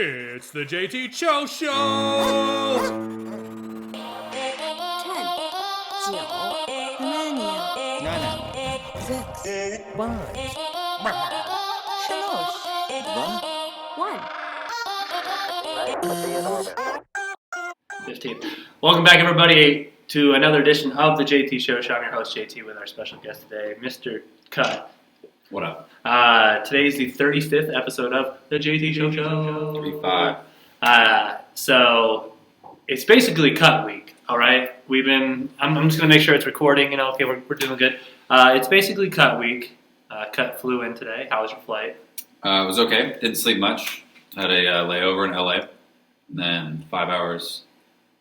It's the JT Cho Show! 10, 15. Welcome back, everybody, to another edition of the JT Show. I'm your host, JT, with our special guest today, Mr. Cut. What up? Today's the 35th episode of the JT Show. 35. So it's basically cut week. All right, I'm just gonna make sure it's recording. Okay, we're doing good. It's basically cut week. Cut flew in today. How was your flight? It was okay. Didn't sleep much. Had a layover in LA, and then 5 hours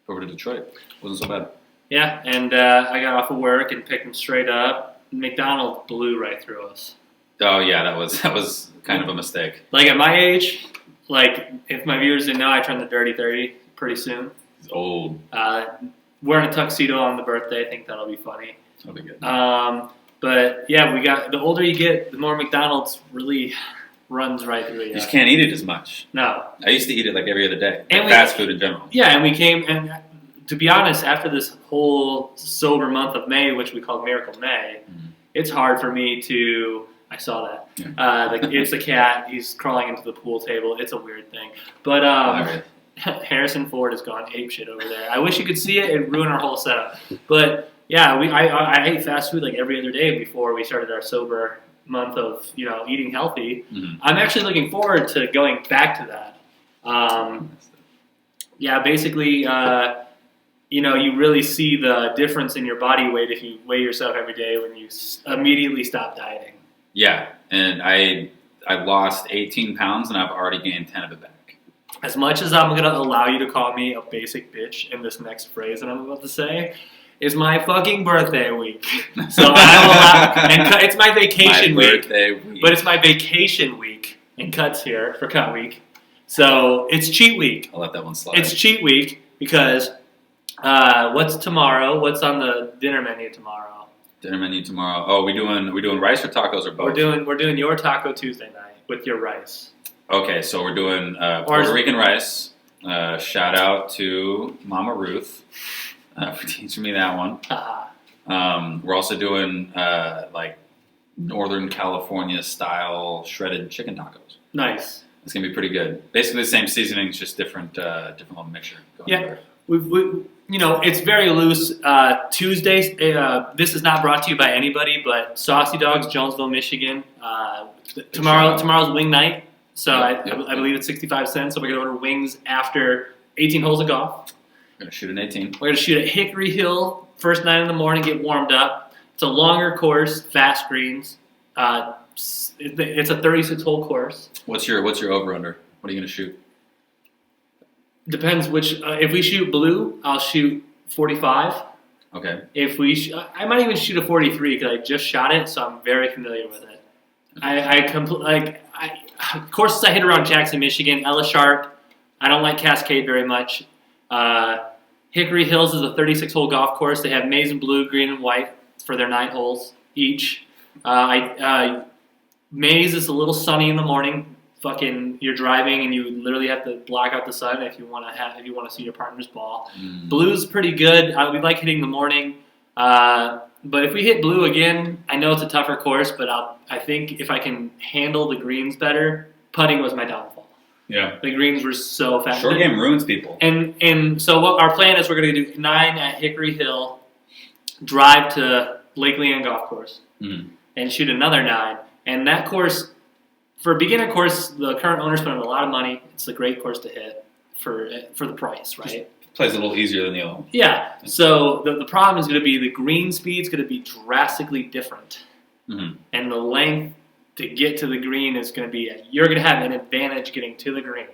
over to Detroit. Wasn't so bad. Yeah, and I got off of work and picked them straight up. McDonald's blew right through us. Oh yeah, that was kind of a mistake. Like at my age, like if my viewers didn't know, I turned the dirty 30 pretty soon. It's old. Wearing a tuxedo on the birthday, I think that'll be funny. That'll be good. But yeah, the older you get, the more McDonald's really runs right through you. You just can't eat it as much. No. I used to eat it like every other day. And fast food in general. Yeah, and we came, and to be honest, after this whole sober month of May, which we call Miracle May, it's hard for me to. I saw that. Yeah. It's a cat. He's crawling into the pool table. It's a weird thing. But Harrison Ford has gone apeshit over there. I wish you could see it. It ruined our whole setup. But yeah, I ate fast food like every other day before we started our sober month of eating healthy. Mm-hmm. I'm actually looking forward to going back to that. Yeah, basically, you really see the difference in your body weight if you weigh yourself every day when you immediately stop dieting. Yeah, and I lost 18 pounds, and I've already gained 10 of it back. As much as I'm going to allow you to call me a basic bitch in this next phrase that I'm about to say, is my fucking birthday week. So I will and it's my vacation week. But it's my vacation week, and Cut's here for Cut week. So it's cheat week. I'll let that one slide. It's cheat week because what's tomorrow? What's on the dinner menu tomorrow? Dinner menu tomorrow. Oh, we doing rice or tacos or both? We're doing your Taco Tuesday night with your rice. Okay, so we're doing Puerto Rican rice. Shout out to Mama Ruth for teaching me that one. We're also doing like Northern California style shredded chicken tacos. Nice. It's gonna be pretty good. Basically the same seasonings, just different little mixture. Yeah. It's very loose. Tuesdays, this is not brought to you by anybody, but Saucy Dogs, Jonesville, Michigan. Tomorrow's wing night, so I believe it's 65 cents. So we're going to order wings after 18 holes of golf. We're going to shoot an 18. We're going to shoot at Hickory Hill, first 9 in the morning, get warmed up. It's a longer course, fast greens. It's a 36-hole course. What's your over-under? What are you going to shoot? Depends which. If we shoot blue, I'll shoot 45. Okay. If I might even shoot a 43 because I just shot it, so I'm very familiar with it. Courses I hit around Jackson, Michigan, Ella Sharp. I don't like Cascade very much. Hickory Hills is a 36-hole golf course. They have maize and blue, green and white for their 9 holes each. Maize is a little sunny in the morning. Fucking, you're driving and you literally have to block out the sun if you want to see your partner's ball. Blue's pretty good. We like hitting the morning, but if we hit blue again, I know it's a tougher course, but I think if I can handle the greens better, putting was my downfall. Yeah, the greens were so fast. Short game ruins people. And so what our plan is, we're going to do 9 at Hickory Hill, drive to Lake Leon Golf Course, and shoot another 9, and that course. For a beginner course, the current owner spent a lot of money. It's a great course to hit for the price, right? Just plays a little easier than the other one. Yeah. So the problem is going to be the green speed's going to be drastically different. And the length to get to the green is going to be, you're going to have an advantage getting to the green.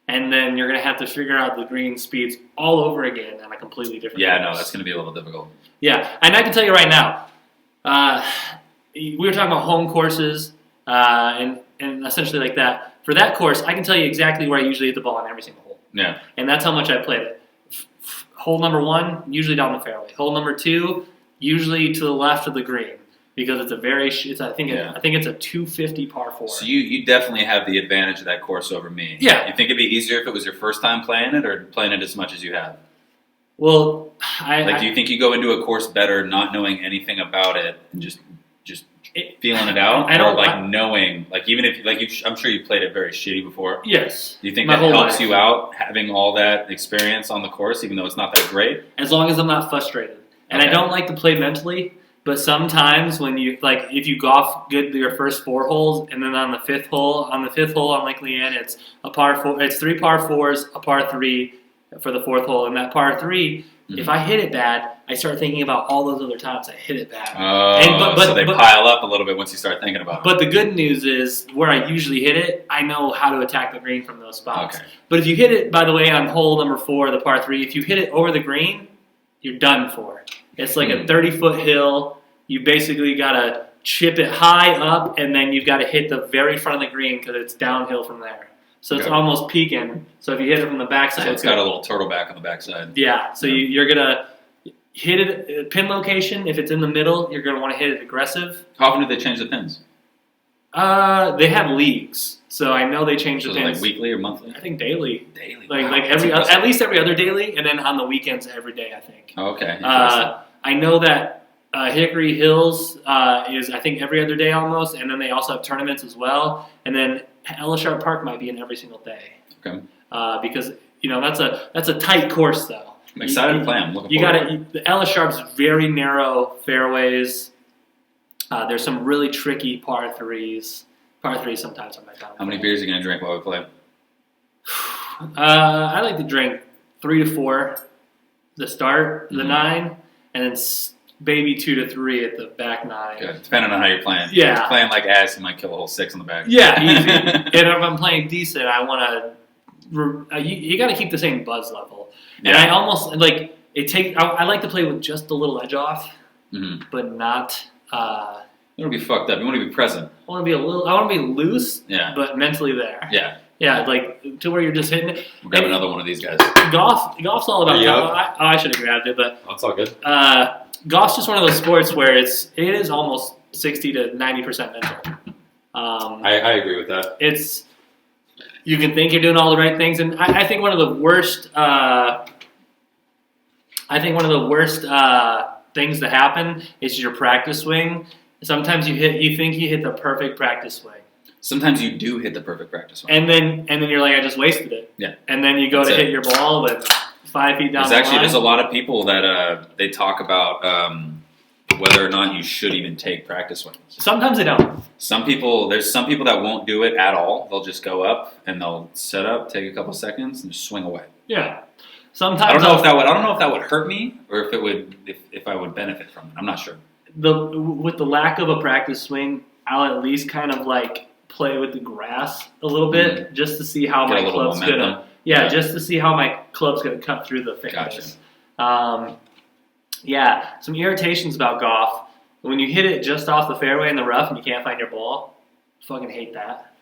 And then you're going to have to figure out the green speeds all over again on a completely different course. No, that's going to be a little difficult. Yeah. And I can tell you right now, we were talking about home courses, and essentially like that. For that course, I can tell you exactly where I usually hit the ball on every single hole. Yeah. And that's how much I played it. Hole number 1, usually down the fairway. Hole number 2, usually to the left of the green. because it's a very I think it's a 250 par 4. So you definitely have the advantage of that course over me. Yeah. You think it'd be easier if it was your first time playing it, or playing it as much as you have? Well, do you think you go into a course better not knowing anything about it and just feeling it out, knowing, like, even if I'm sure you played it very shitty before. Yes. Do you think that helps you out having all that experience on the course, even though it's not that great? As long as I'm not frustrated, and I don't like to play mentally. But sometimes when you if you golf good your first 4 holes, and then on the fifth hole on Lake Leanne, it's a par 4. It's 3 par 4s, a par 3 for the 4th hole, and that par 3. If I hit it bad, I start thinking about all those other times I hit it bad. Oh, so they pile up a little bit once you start thinking about it. But the good news is, where I usually hit it, I know how to attack the green from those spots. Okay. But if you hit it, by the way, on hole number 4, the par 3, if you hit it over the green, you're done for. It's like a 30-foot hill. You basically got to chip it high up, and then you've got to hit the very front of the green because it's downhill from there. So it's almost peaking. So if you hit it from the backside, it's got a little turtle back on the backside. Yeah. So you're gonna hit it pin location. If it's in the middle, you're gonna want to hit it aggressive. How often do they change the pins? They have leagues, so I know they change the pins. Like weekly or monthly? I think daily. Daily. At least every other daily, and then on the weekends every day. I think. Okay. I know that Hickory Hills is I think every other day almost, and then they also have tournaments as well, and then Ella Sharp Park might be in every single day. Okay. Because that's a tight course though. I'm excited to play. I'm looking forward. The Ella Sharp's very narrow fairways. There's some really tricky par 3s. Par 3s sometimes on my time. How many beers are you gonna drink while we play? I like to drink 3 to 4, the start, the 9, and then maybe 2 to 3 at the back 9. Good. Depending on how you're playing. Yeah. If you're playing like ass, you might kill a whole 6 on the back. Yeah, easy. And if I'm playing decent, I want to. You got to keep the same buzz level. Yeah. And I almost I like to play with just a little edge off, but not. You want to be fucked up. You want to be present. I want to be loose. Yeah. But mentally there. Yeah. Yeah, like to where you're just hitting it. We'll grab another one of these guys. Golf's all about. I should have grabbed it, but that's all good. Golf's just one of those sports where it is almost 60 to 90% mental. I agree with that. You can think you're doing all the right things, and I think one of the worst. Things to happen is your practice swing. Sometimes you think you hit the perfect practice swing. Sometimes you do hit the perfect practice swing. And then you're like, I just wasted it. Yeah. And then you go to hit your ball with 5 feet down There's a lot of people that they talk about whether or not you should even take practice swings. Sometimes they don't. There's some people that won't do it at all. They'll just go up and they'll set up, take a couple seconds, and just swing away. Yeah. Sometimes I don't know if that would hurt me or if I would benefit from it. I'm not sure. With the lack of a practice swing, I'll at least kind of like play with the grass a little bit just to see how my club's gonna. Yeah, just to see how my club's gonna cut through the thickness. Gotcha. Yeah, some irritations about golf. When you hit it just off the fairway in the rough and you can't find your ball, fucking hate that.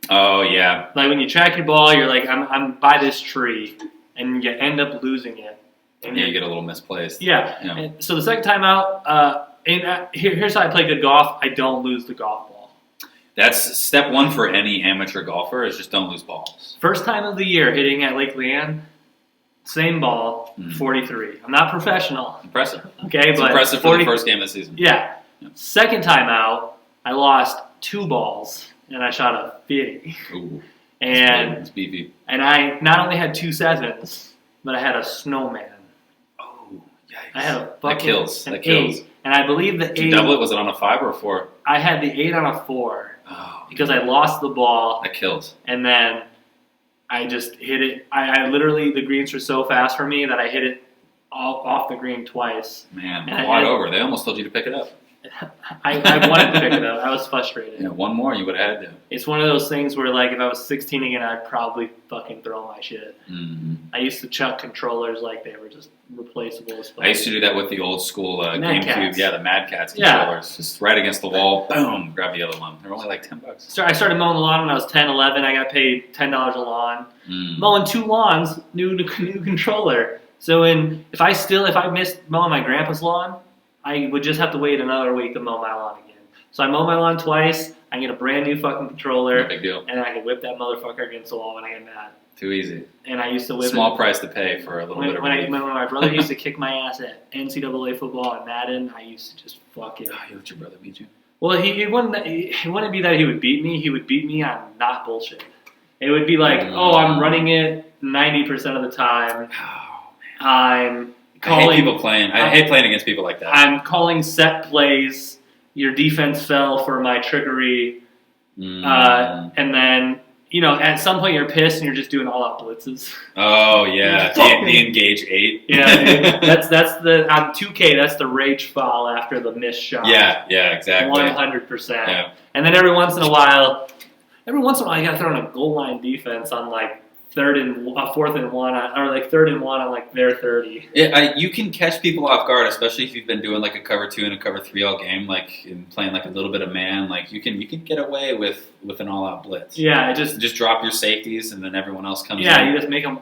Oh yeah. Like when you track your ball, you're like, I'm by this tree, and you end up losing it. And you get a little misplaced. Yeah. And so the second time out, here's how I play good golf. I don't lose the golf ball. That's step one for any amateur golfer is just don't lose balls. First time of the year hitting at Lake Leanne, same ball, 43. I'm not professional. Impressive. Okay, it's but impressive for the first game of the season. Yeah. Second time out, I lost 2 balls and I shot a 50. Ooh. And it's beefy. And I not only had 2 sevens, but I had a snowman. Oh, yikes. I had a fucking That kills. 8. And I believe the 8. Did you double it? Was it on a 5 or a 4? I had the 8 on a 4. Oh. Because I lost the ball. That kills. And then I just hit it. I literally, the greens were so fast for me that I hit it off the green twice. Man, wide over. They almost told you to pick it up. I wanted to pick it up. I was frustrated. Yeah, one more, you would have had to. It's one of those things where, like, if I was 16 again, I'd probably fucking throw my shit. Mm-hmm. I used to chuck controllers like they were just replaceable as fuck. I used to do that with the old school Mad GameCube. Cats. Yeah, the Mad Cats controllers. Just right against the wall, boom, grab the other one. They're only like $10. So I started mowing the lawn when I was 10, 11. I got paid $10 a lawn. Mowing 2 lawns, new controller. So if I missed mowing my grandpa's lawn, I would just have to wait another week to mow my lawn again. So I mow my lawn twice. I get a brand new fucking controller, No big deal. and I can whip that motherfucker against the wall when I get mad. Too easy. And I used to whip Small it. price to pay for a little bit of relief. When my brother used to kick my ass at NCAA football and Madden, I used to just fuck it. You let your brother beat you? Well, it wouldn't be that he would beat me. He would beat me on not bullshit. It would be like, I'm running it 90% of the time. Oh, I'm I calling. hate people playing. I hate playing against people like that. I'm calling set plays. Your defense fell for my trickery. And then, at some point you're pissed and you're just doing all out blitzes. Oh yeah, the engage 8. Yeah, that's the on 2K. That's the rage foul after the missed shot. Yeah, exactly. 100%. Yeah. And then every once in a while, you got to throw in a goal line defense on like 4th and 1, or like 3rd and 1 on like their 30. Yeah, you can catch people off guard, especially if you've been doing like a cover 2 and a cover 3 all game, like and playing like a little bit of man. Like you can get away with an all out blitz. Yeah, just drop your safeties and then everyone else comes. Yeah, in.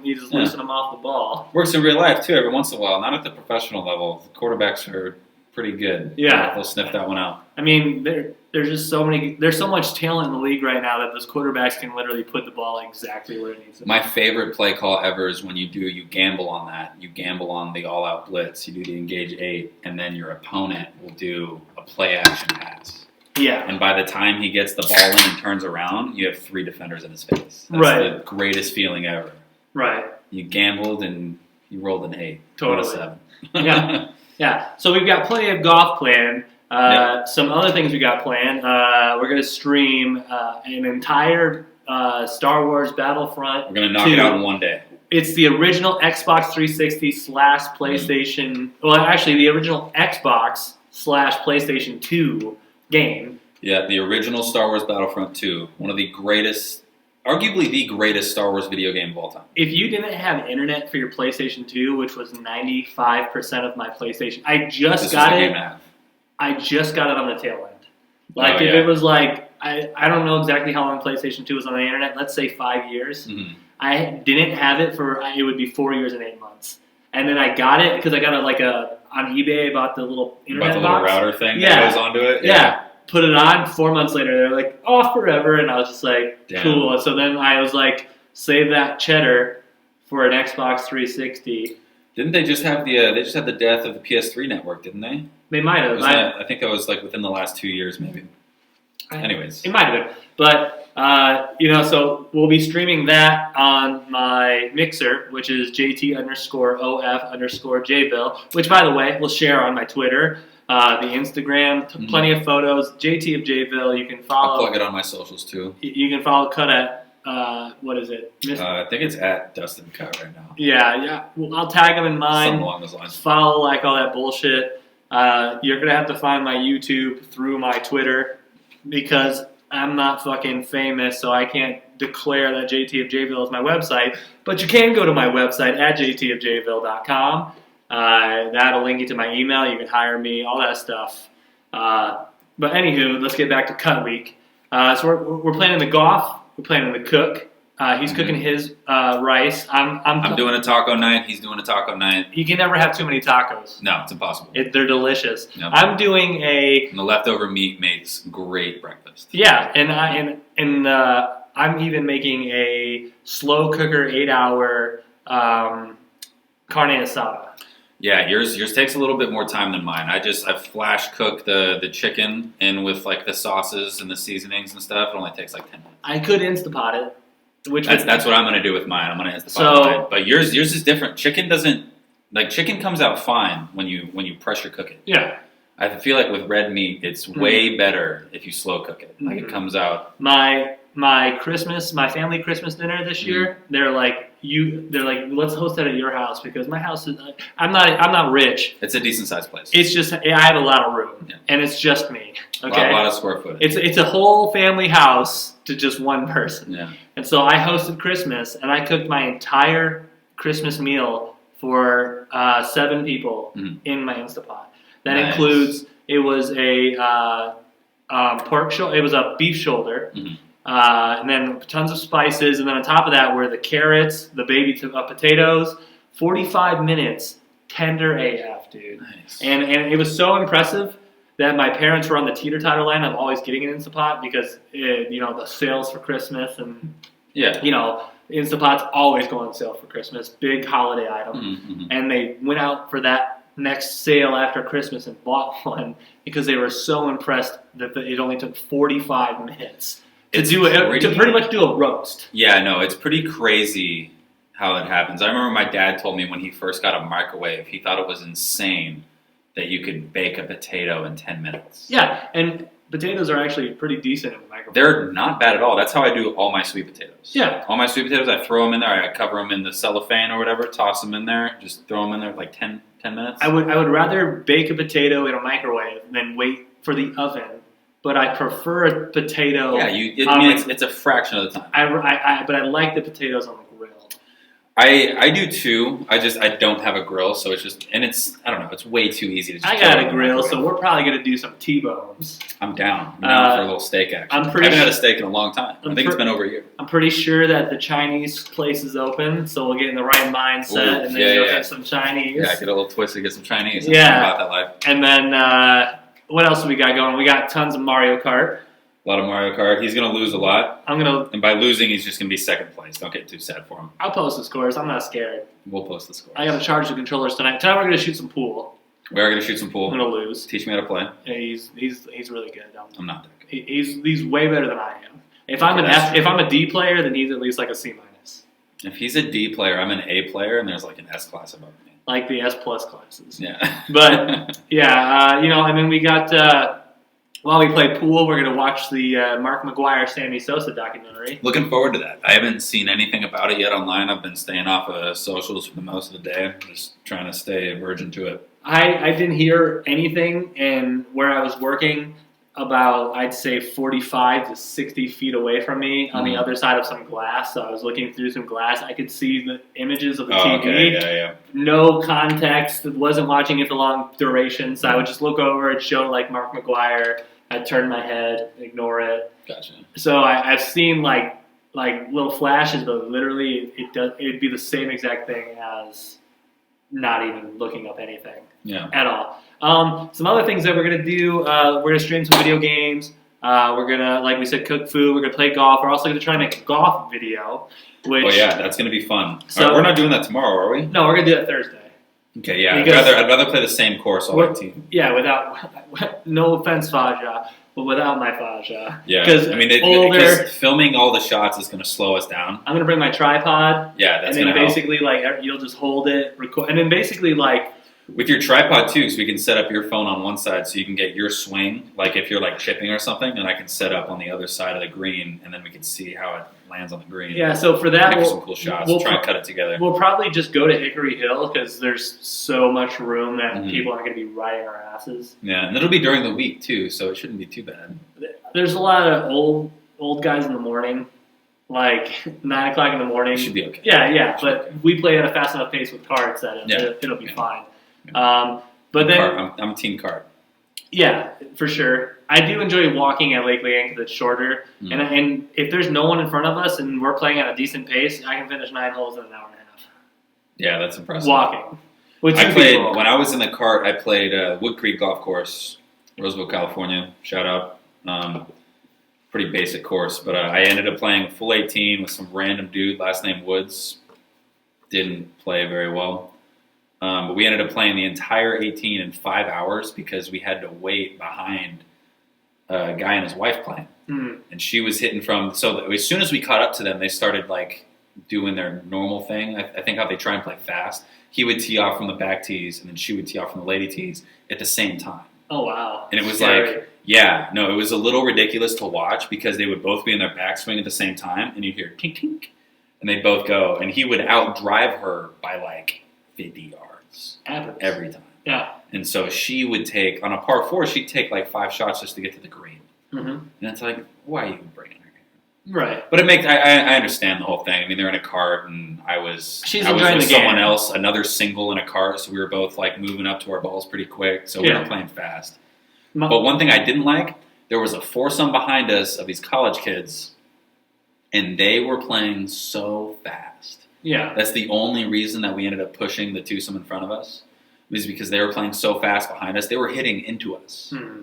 you just loosen them off the ball. Works in real life too. Every once in a while, not at the professional level. The quarterbacks are pretty good. Yeah, they'll sniff that one out. I mean, there's just so many. There's so much talent in the league right now that those quarterbacks can literally put the ball exactly where it needs to. My favorite play call ever is when you gamble on that. You gamble on the all-out blitz. You do the engage 8, and then your opponent will do a play-action pass. Yeah. And by the time he gets the ball in and turns around, you have 3 defenders in his face. That's right. the greatest feeling ever. Right. You gambled and you rolled an 8. Totally. What a 7. Yeah. Yeah. So we've got plenty of golf planned. Some other things we got planned. We're going to stream an entire Star Wars Battlefront. We're going to knock it out in one day. It's the original Xbox 360 / PlayStation. Well, actually, the original Xbox / PlayStation 2 game. Yeah, the original Star Wars Battlefront 2. One of the greatest, arguably the greatest Star Wars video game of all time. If you didn't have internet for your PlayStation 2, which was 95% of my PlayStation, I just got it on the tail end. Like, if it was like, I don't know exactly how long PlayStation 2 was on the internet, let's say 5 years. Mm-hmm. I didn't have it it would be 4 years and 8 months. And then I got it because I got on eBay, I bought the little internet the box. little router thing that goes onto it? Yeah. Put it on, 4 months later, they're like, off forever. And I was just like, damn. Cool. So then I was like, save that cheddar for an Xbox 360. Didn't they just have the death of the PS3 network, didn't they? They might have. I think that was like within the last 2 years, maybe. Anyways. It might have been. But, so we'll be streaming that on my Mixer, which is JT_OF_Jville, which, by the way, we'll share on my Twitter, the Instagram, plenty of photos. JT of Jville, you can follow. I'll plug it on my socials, too. You can follow Cut at, what is it? I think it's at Dustin Cut right now. Yeah. Well, I'll tag him in mine. Something along those lines. Follow, all that bullshit. You're going to have to find my YouTube through my Twitter because I'm not fucking famous, so I can't declare that JT of Jville is my website. But you can go to my website at jtofjville.com. That'll link you to my email. You can hire me, all that stuff. But anywho, let's get back to Cut Week. So we're planning the golf. We're planning the cook. He's cooking his rice. I'm doing a taco night. He's doing a taco night. You can never have too many tacos. No, it's impossible. They're delicious. Yep. I'm doing And the leftover meat makes great breakfast. Yeah, and I'm even making a slow cooker 8-hour carne asada. Yeah, yours takes a little bit more time than mine. I flash cook the chicken in with like the sauces and the seasonings and stuff. It only takes like 10 minutes. I could Instapot it. That's what I'm gonna do with mine. I'm gonna Instapot mine. But yours is different. Chicken comes out fine when you pressure cook it. Yeah. I feel like with red meat, it's way better if you slow cook it. Like it comes out. My family Christmas dinner this year, they're like, let's host that at your house because my house is. I'm not rich. It's a decent sized place. It's just I have a lot of room, and it's just me. Okay, a lot of square footage. It's a whole family house to just one person. Yeah. And so I hosted Christmas, and I cooked my entire Christmas meal for 7 people in my Instapot. That includes, it was a pork shoulder, it was a beef shoulder, and then tons of spices, and then on top of that were the carrots, the baby potatoes, 45 minutes, tender AF, dude. Nice. And it was so impressive that my parents were on the teeter-totter line of always getting an Instapot because, the sales for Christmas and, Instapot's always go on sale for Christmas, big holiday item. Mm-hmm. And they went out for that next sale after Christmas and bought one because they were so impressed that it only took 45 minutes to pretty much do a roast. Yeah, no, it's pretty crazy how that happens. I remember my dad told me when he first got a microwave, he thought it was insane that you could bake a potato in 10 minutes. Yeah, and potatoes are actually pretty decent in the microwave. They're not bad at all. That's how I do all my sweet potatoes. Yeah. All my sweet potatoes, I throw them in there. I cover them in the cellophane or whatever, toss them in there, just throw them in there like 10 minutes. I would rather bake a potato in a microwave than wait for the oven, but I prefer a potato. Yeah, it's a fraction of the time. But I like the potatoes on the grill. I do too. I don't have a grill, so it's just, and I don't know, it's way too easy to just. I got a grill, so we're probably gonna do some T-bones. I'm down. I'm down for a little steak action. I haven't had a steak in a long time. I think it's been over a year. I'm pretty sure that the Chinese place is open, so we'll get in the right mindset and then go get some Chinese. Yeah, get a little twisted, get some Chinese. Yeah, about that life. And then what else do we got going? We got tons of Mario Kart. A lot of Mario Kart. He's going to lose a lot. And by losing, he's just going to be second place. Don't get too sad for him. I'll post the scores. I'm not scared. We'll post the scores. I got to charge the controllers tonight. Tonight we're going to shoot some pool. We are going to shoot some pool. I'm going to lose. Teach me how to play. Yeah, he's really good. I'm not that good. He's way better than I am. If I'm a D player, then he's at least like a C minus. If he's a D player, I'm an A player, and there's like an S class above me. Like the S plus classes. Yeah. But yeah, and then we got. While we play pool, we're going to watch the Mark McGuire, Sammy Sosa documentary. Looking forward to that. I haven't seen anything about it yet online. I've been staying off of socials for the most of the day. Just trying to stay a virgin to it. I didn't hear anything, and where I was working, about, I'd say, 45 to 60 feet away from me on the other side of some glass. So I was looking through some glass. I could see the images of the TV. Okay. Yeah. No context. Wasn't watching it for long duration. So I would just look over. It showed like Mark McGuire. I'd turn my head, ignore it. Gotcha. So I've seen like little flashes, but literally it'd be the same exact thing as not even looking up anything at all. Some other things that we're going to do, we're going to stream some video games. We're going to, like we said, cook food. We're going to play golf. We're also going to try to make a golf video. That's going to be fun. So, we're not doing that tomorrow, are we? No, we're going to do it Thursday. Okay, yeah. I'd rather play the same course all team. Yeah, without, no offense, Faja, but without my Faja. Yeah, because filming all the shots is going to slow us down. I'm going to bring my tripod. Yeah, that's going to help. And then basically, you'll just hold it, record, and then basically, with your tripod too, so we can set up your phone on one side so you can get your swing. Like if you're chipping or something, then I can set up on the other side of the green, and then we can see how it lands on the green. Yeah, so for that, we'll some cool shots. We'll try and cut it together. We'll probably just go to Hickory Hill because there's so much room that people aren't going to be riding our asses. Yeah, and it'll be during the week too, so it shouldn't be too bad. There's a lot of old guys in the morning. 9 o'clock in the morning. It should be okay. Yeah, but we play at a fast enough pace with carts that it'll be fine. But then I'm team cart. Yeah, for sure. I do enjoy walking at Lake Leanne because it's shorter, and if there's no one in front of us and we're playing at a decent pace, I can finish 9 holes in an hour and a half. Yeah, that's impressive. Walking. When I was in the cart, I played Wood Creek Golf Course, Roseville, California. Shout out. Pretty basic course, but I ended up playing a full 18 with some random dude, last name Woods. Didn't play very well. But we ended up playing the entire 18 in 5 hours because we had to wait behind a guy and his wife playing. And she was hitting so as soon as we caught up to them, they started doing their normal thing. I think how they try and play fast. He would tee off from the back tees and then she would tee off from the lady tees at the same time. Oh, wow. And it was it was a little ridiculous to watch because they would both be in their backswing at the same time and you'd hear tink, tink, and they'd both go. And he would outdrive her by 50 yards. Every time. Yeah. And so she would take, on a par 4, she'd take 5 shots just to get to the green. Mm-hmm. And it's why are you even bringing her here? Right. But I understand the whole thing. I mean, they're in a cart, and I was with someone else, another single in a cart, so we were both moving up to our balls pretty quick, so we were playing fast. But one thing I didn't like, there was a foursome behind us of these college kids, and they were playing so fast. Yeah. That's the only reason that we ended up pushing the twosome in front of us. was because they were playing so fast behind us. They were hitting into us. Hmm.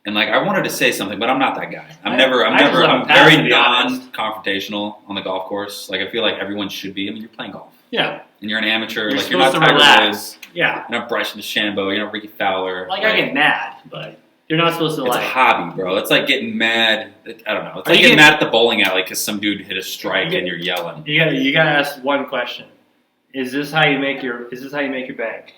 And like I wanted to say something, but I'm not that guy. I'm I'm very non-confrontational on the golf course. Like I feel like everyone should be. I mean, you're playing golf. Yeah. And you're an amateur. You're like you're not supposed to Tiger relax. Woods. Yeah. You're not Bryson DeChambeau. You're not Ricky Fowler. Like I get mad, but you're not supposed to It's like. a hobby, bro. It's like getting mad. I don't know. It's Are like you getting mad at the bowling alley because some dude hit a strike You and you're yelling. You gotta ask one question. Is this how you make your bank?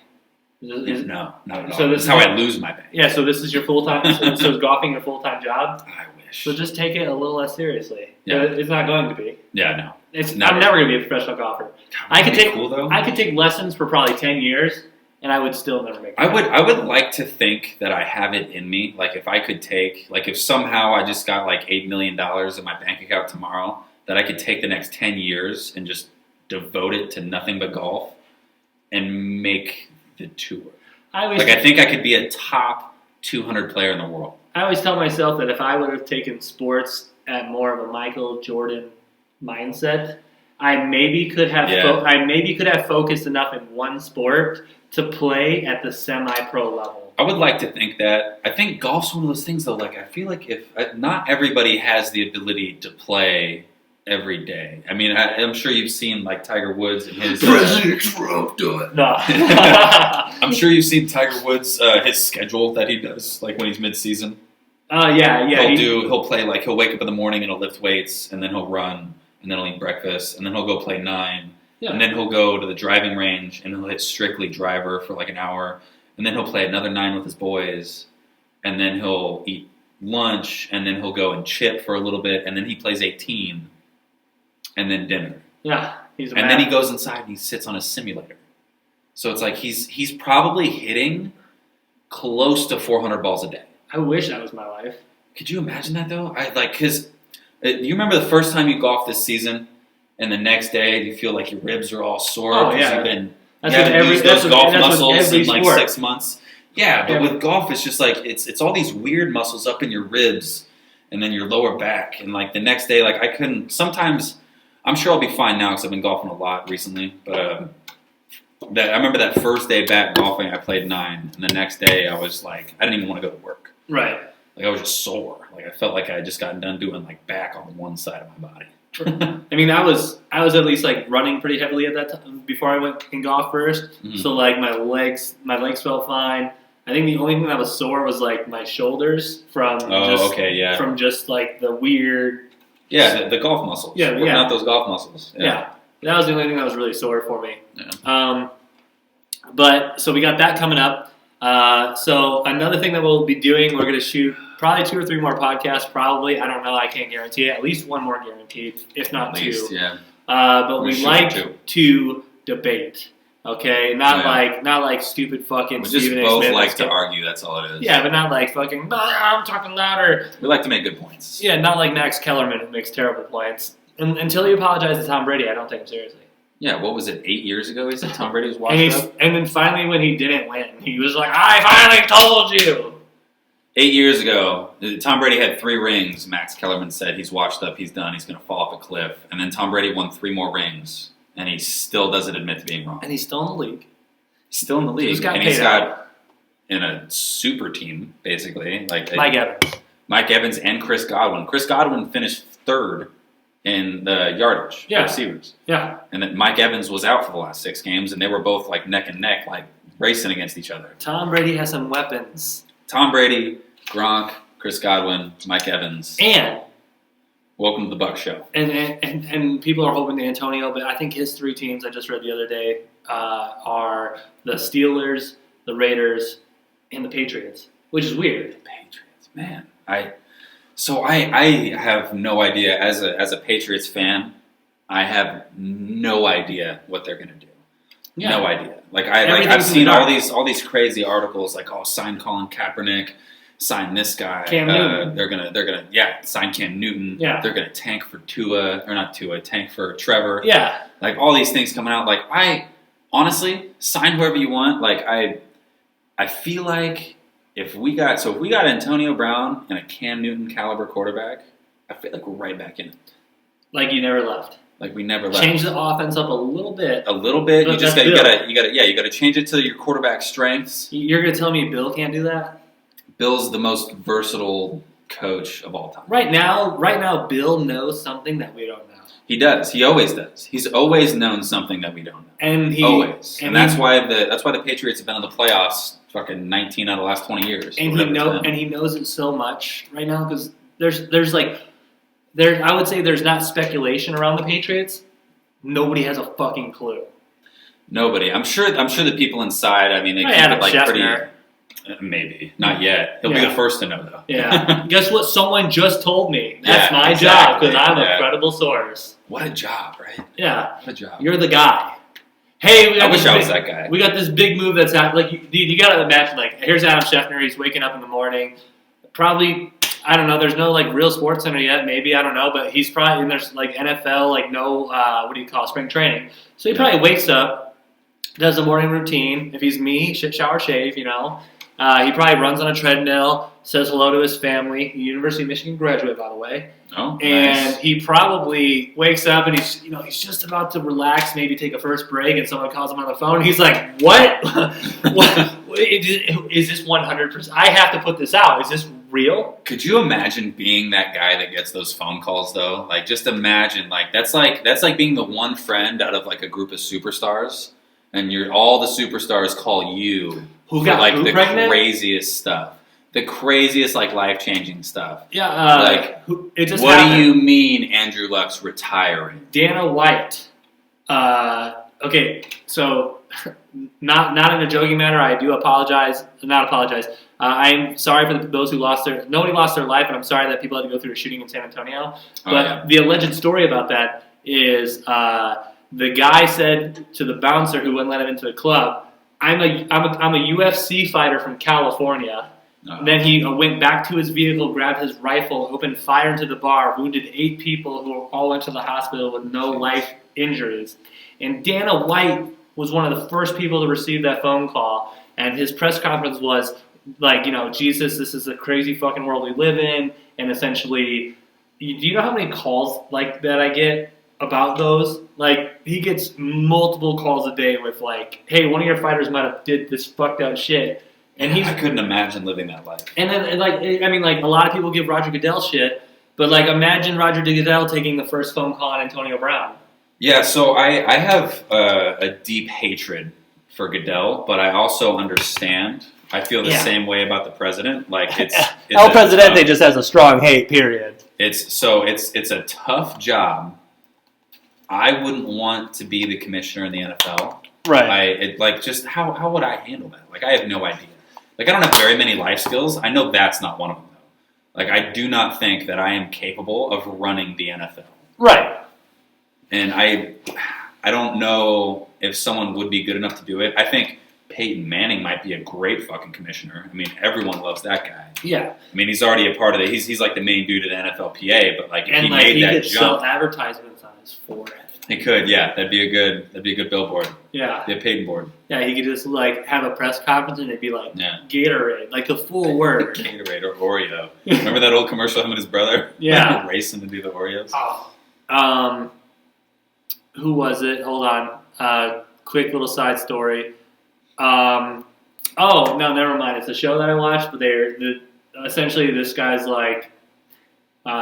No, not at all. So this is how I lose my bank. Yeah, so this is your full-time, so is golfing your full-time job? I wish. So just take it a little less seriously. Yeah. It's not going to be. Yeah, no. I'm never going to be a professional golfer. God, I could take cool, though. I could take lessons for probably 10 years, and I would still never make it. I would like to think that I have it in me. Like if I could take, like if somehow I just got like $8 million in my bank account tomorrow, that I could take the next 10 years and just devote it to nothing but golf and make the tour. I think I could be a top 200 player in the world. I always tell myself that if I would have taken sports at more of a Michael Jordan mindset, I maybe could have focused enough in one sport to play at the semi-pro level. I would like to think that. I think golf's one of those things, though. Like I feel like if not everybody has the ability to play every day. I mean, I'm sure you've seen like Tiger Woods and his. President Trump do it. No. I'm sure you've seen Tiger Woods his schedule that he does, like when he's mid-season. Yeah. He'll play like he'll wake up in the morning and he'll lift weights, and then he'll run, and then he'll eat breakfast, and then he'll go play 9, and then he'll go to the driving range and he'll hit strictly driver for like an hour, and then he'll play another 9 with his boys, and then he'll eat lunch, and then he'll go and chip for a little bit, and then he plays 18. And then dinner. Yeah, and then he goes inside and he sits on a simulator. So it's like he's probably hitting close to 400 balls a day. I wish that was my life. Could you imagine that though? Because you remember the first time you golfed this season, and the next day you feel like your ribs are all sore because you've been those golf muscles in like 6 months. Yeah, but with golf it's just like it's all these weird muscles up in your ribs and then your lower back, and like the next day, like I couldn't. Sometimes. I'm sure I'll be fine now because I've been golfing a lot recently. But I remember that first day back golfing, I played 9, and the next day I was like, I didn't even want to go to work. Right. Like I was just sore. Like I felt like I had just gotten done doing like back on one side of my body. I mean, I was at least like running pretty heavily at that time before I went and golf first. Mm-hmm. So like my legs felt fine. I think the only thing that was sore was like my shoulders from just like the weird. Yeah, the golf muscles. Yeah. Not those golf muscles. Yeah. That was the only thing that was really sore for me. Yeah. But so we got that coming up. So another thing that we'll be doing, we're going to shoot probably 2 or 3 more podcasts. Probably, I don't know. I can't guarantee it. At least 1 more guaranteed, if not 2. Yeah. But we like to debate. Okay, not like stupid fucking. We just both like to argue. That's all it is. Yeah, but not like fucking. I'm talking louder. We like to make good points. Yeah, not like Max Kellerman who makes terrible points. Until he apologized to Tom Brady, I don't take him seriously. Yeah, what was it? 8 years ago, he said Tom Brady was washed up. And then finally, when he didn't win, he was like, "I finally told you." 8 years ago, Tom Brady had 3 rings. Max Kellerman said he's washed up, he's done, he's going to fall off a cliff. And then Tom Brady won 3 more rings. And he still doesn't admit to being wrong. And he's still in the league. He's still in the league. And he's got in a super team, basically. Like Mike Evans and Chris Godwin. Chris Godwin finished 3rd in the yardage for receivers. Yeah. And then Mike Evans was out for the last 6 games, and they were both like neck and neck, like racing against each other. Tom Brady has some weapons. Tom Brady, Gronk, Chris Godwin, Mike Evans. And welcome to the Buck Show. And people are hoping to Antonio, but I think his 3 teams I just read the other day are the Steelers, the Raiders, and the Patriots, which is weird. The Patriots, man. I have no idea. As a Patriots fan, I have no idea what they're going to do. Yeah. No idea. I've seen all these crazy articles like, sign Colin Kaepernick. Sign this guy. Cam Newton. They're gonna sign Cam Newton. Yeah. They're gonna tank for tank for Trevor. Yeah. Like all these things coming out. Like I honestly sign whoever you want. Like I feel like if we got Antonio Brown and a Cam Newton caliber quarterback, I feel like we're right back in it. Like you never left. Like we never left. Change the offense up a little bit. A little bit. But You just that's you gotta change it to your quarterback's strengths. You're gonna tell me Bill can't do that? Bill's the most versatile coach of all time. Right now, Bill knows something that we don't know. He does. He always does. He's always known something that we don't know. And always. And that's why the Patriots have been in the playoffs fucking 19 out of the last 20 years. And he knows it so much right now because I would say there's not speculation around the Patriots. Nobody has a fucking clue. Nobody. I'm sure the people inside, I mean, they keep Adam it like Schefter. pretty. Maybe. Not yet. He'll be the first to know, though. Yeah. Guess what? Someone just told me. That's Yeah, my exactly. job because I'm a credible source. What a job, right? Yeah. What a job. You're the guy. Hey, I wish I was that guy. We got this big move that's happening. Like, you got to imagine, like, here's Adam Schefter. He's waking up in the morning. Probably, I don't know. There's no, like, real sports center yet. Maybe, I don't know. But he's probably, and there's, like, NFL, like, no, spring training. So he probably wakes up, does the morning routine. If he's me, shower, shave, you know. He probably runs on a treadmill, says hello to his family. University of Michigan graduate, by the way. Oh, and nice. he probably wakes up and he's just about to relax, maybe take a first break, and someone calls him on the phone. He's like, "What? What? Is this 100%? I have to put this out. Is this real?" Could you imagine being that guy that gets those phone calls though? Like, just imagine, like that's like being the one friend out of like a group of superstars, and all the superstars call you. Who got like the pregnant? Craziest stuff, the craziest like life-changing stuff. Yeah, like it just what happened. do you mean Andrew Luck's retiring? Dana White. Okay, so not in a joking manner. I do apologize. Not apologize. I'm sorry for those who nobody lost their life, but I'm sorry that people had to go through a shooting in San Antonio. But the alleged story about that is the guy said to the bouncer who wouldn't let him into the club, I'm a UFC fighter from California. Then he went back to his vehicle, grabbed his rifle, opened fire into the bar, wounded 8 people who all went to the hospital with no life injuries. And Dana White was one of the first people to receive that phone call, and his press conference was like, Jesus, this is a crazy fucking world we live in, and essentially, do you know how many calls like that I get about those? Like, he gets multiple calls a day with like, hey, one of your fighters might have did this fucked up shit. And I couldn't imagine living that life. And then, like, I mean, like, a lot of people give Roger Goodell shit, but, like, imagine Roger Goodell taking the first phone call on Antonio Brown. Yeah, so I have a deep hatred for Goodell, but I also understand. I feel the same way about the president. Like, it's El Presidente just has a strong hate, period. It's a tough job. I wouldn't want to be the commissioner in the NFL. Right. How would I handle that? Like, I have no idea. Like, I don't have very many life skills. I know that's not one of them, though. Like, I do not think that I am capable of running the NFL. Right. And I don't know if someone would be good enough to do it. I think Peyton Manning might be a great fucking commissioner. I mean, everyone loves that guy. Yeah. I mean, he's already a part of it. He's like the main dude at NFLPA, but like if he he made that gets jump, advertisements on his forehead. he could. Yeah, that'd be a good billboard. Yeah. Be a Peyton board. Yeah, he could just like have a press conference and it'd be like Gatorade, like the full word. Gatorade or Oreo. Remember that old commercial of him and his brother? Yeah. Racing to do the Oreos. Oh. Who was it? Hold on. Quick little side story. Oh no, never mind. It's a show that I watched, but essentially this guy's like.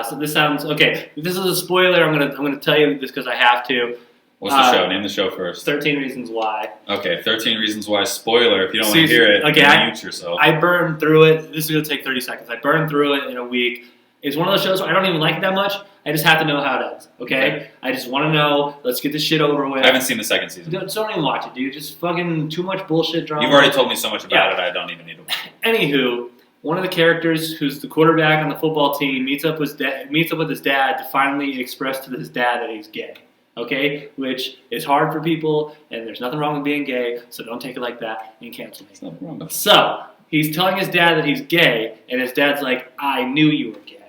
So this sounds okay. This is a spoiler. I'm gonna tell you this because I have to. What's the show? Name the show first. 13 Reasons Why. Okay, 13 Reasons Why. Spoiler. If you don't want to hear it, mute yourself. I burned through it. This is gonna take 30 seconds. I burned through it in a week. It's one of those shows where I don't even like it that much. I just have to know how it ends. Okay? I just want to know. Let's get this shit over with. I haven't seen the second season. Don't even watch it, dude. Just fucking too much bullshit drama. You've already told me so much about it. I don't even need to watch it. Anywho, one of the characters who's the quarterback on the football team meets up with his dad to finally express to his dad that he's gay. Okay? Which is hard for people, and there's nothing wrong with being gay, so don't take it like that and cancel me. There's nothing wrong with it. So, he's telling his dad that he's gay, and his dad's like, I knew you were gay.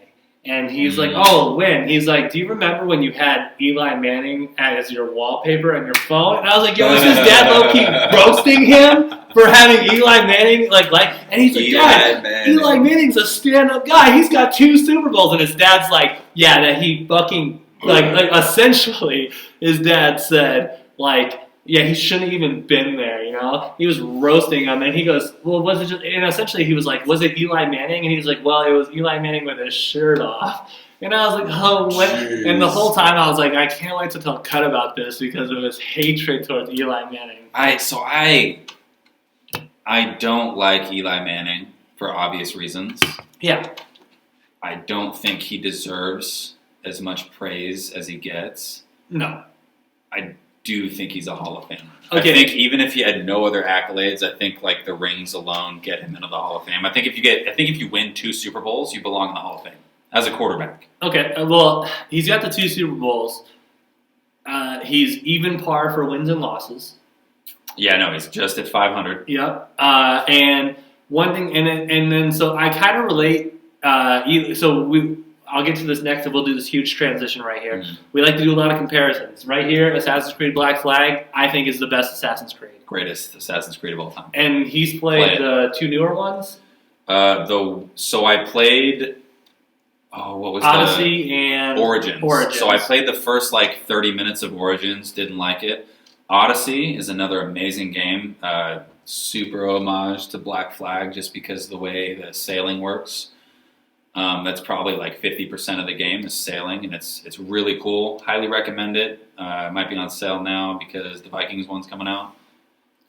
And he's like, oh, when? He's like, do you remember when you had Eli Manning as your wallpaper on your phone? And I was like, yo, is his dad low-key roasting him for having Eli Manning? And he's like, Dad, Eli Manning's a stand-up guy. He's got 2 Super Bowls. And his dad's like, yeah, that he fucking Like essentially, his dad said, like, yeah, he shouldn't have even been there, you know? He was roasting him, and he goes, well, was it just, and essentially he was like, was it Eli Manning? And he was like, well, it was Eli Manning with his shirt off. And I was like, oh, what? Jeez. And the whole time I was like, I can't wait to tell Cut about this because of his hatred towards Eli Manning. I don't like Eli Manning for obvious reasons. Yeah. I don't think he deserves as much praise as he gets. No. I do think he's a Hall of Famer. Okay. I think even if he had no other accolades, I think like the rings alone get him into the Hall of Fame. I think if you win 2 Super Bowls, you belong in the Hall of Fame as a quarterback. Okay, well, he's got the 2 Super Bowls. He's even par for wins and losses. Yeah, no, he's just at 500. Yep. And one thing, and then so I kind of relate. I'll get to this next, and we'll do this huge transition right here. Mm-hmm. We like to do a lot of comparisons. Right here, Assassin's Creed Black Flag, I think is the best Assassin's Creed. Greatest Assassin's Creed of all time. And he's played the 2 newer ones. So I played. Oh, what was Odyssey and Origins. Origins. So I played the first 30 minutes of Origins. Didn't like it. Odyssey is another amazing game. Super homage to Black Flag just because of the way the sailing works. That's probably 50% of the game is sailing, and it's really cool. Highly recommend it. It might be on sale now because the Vikings one's coming out.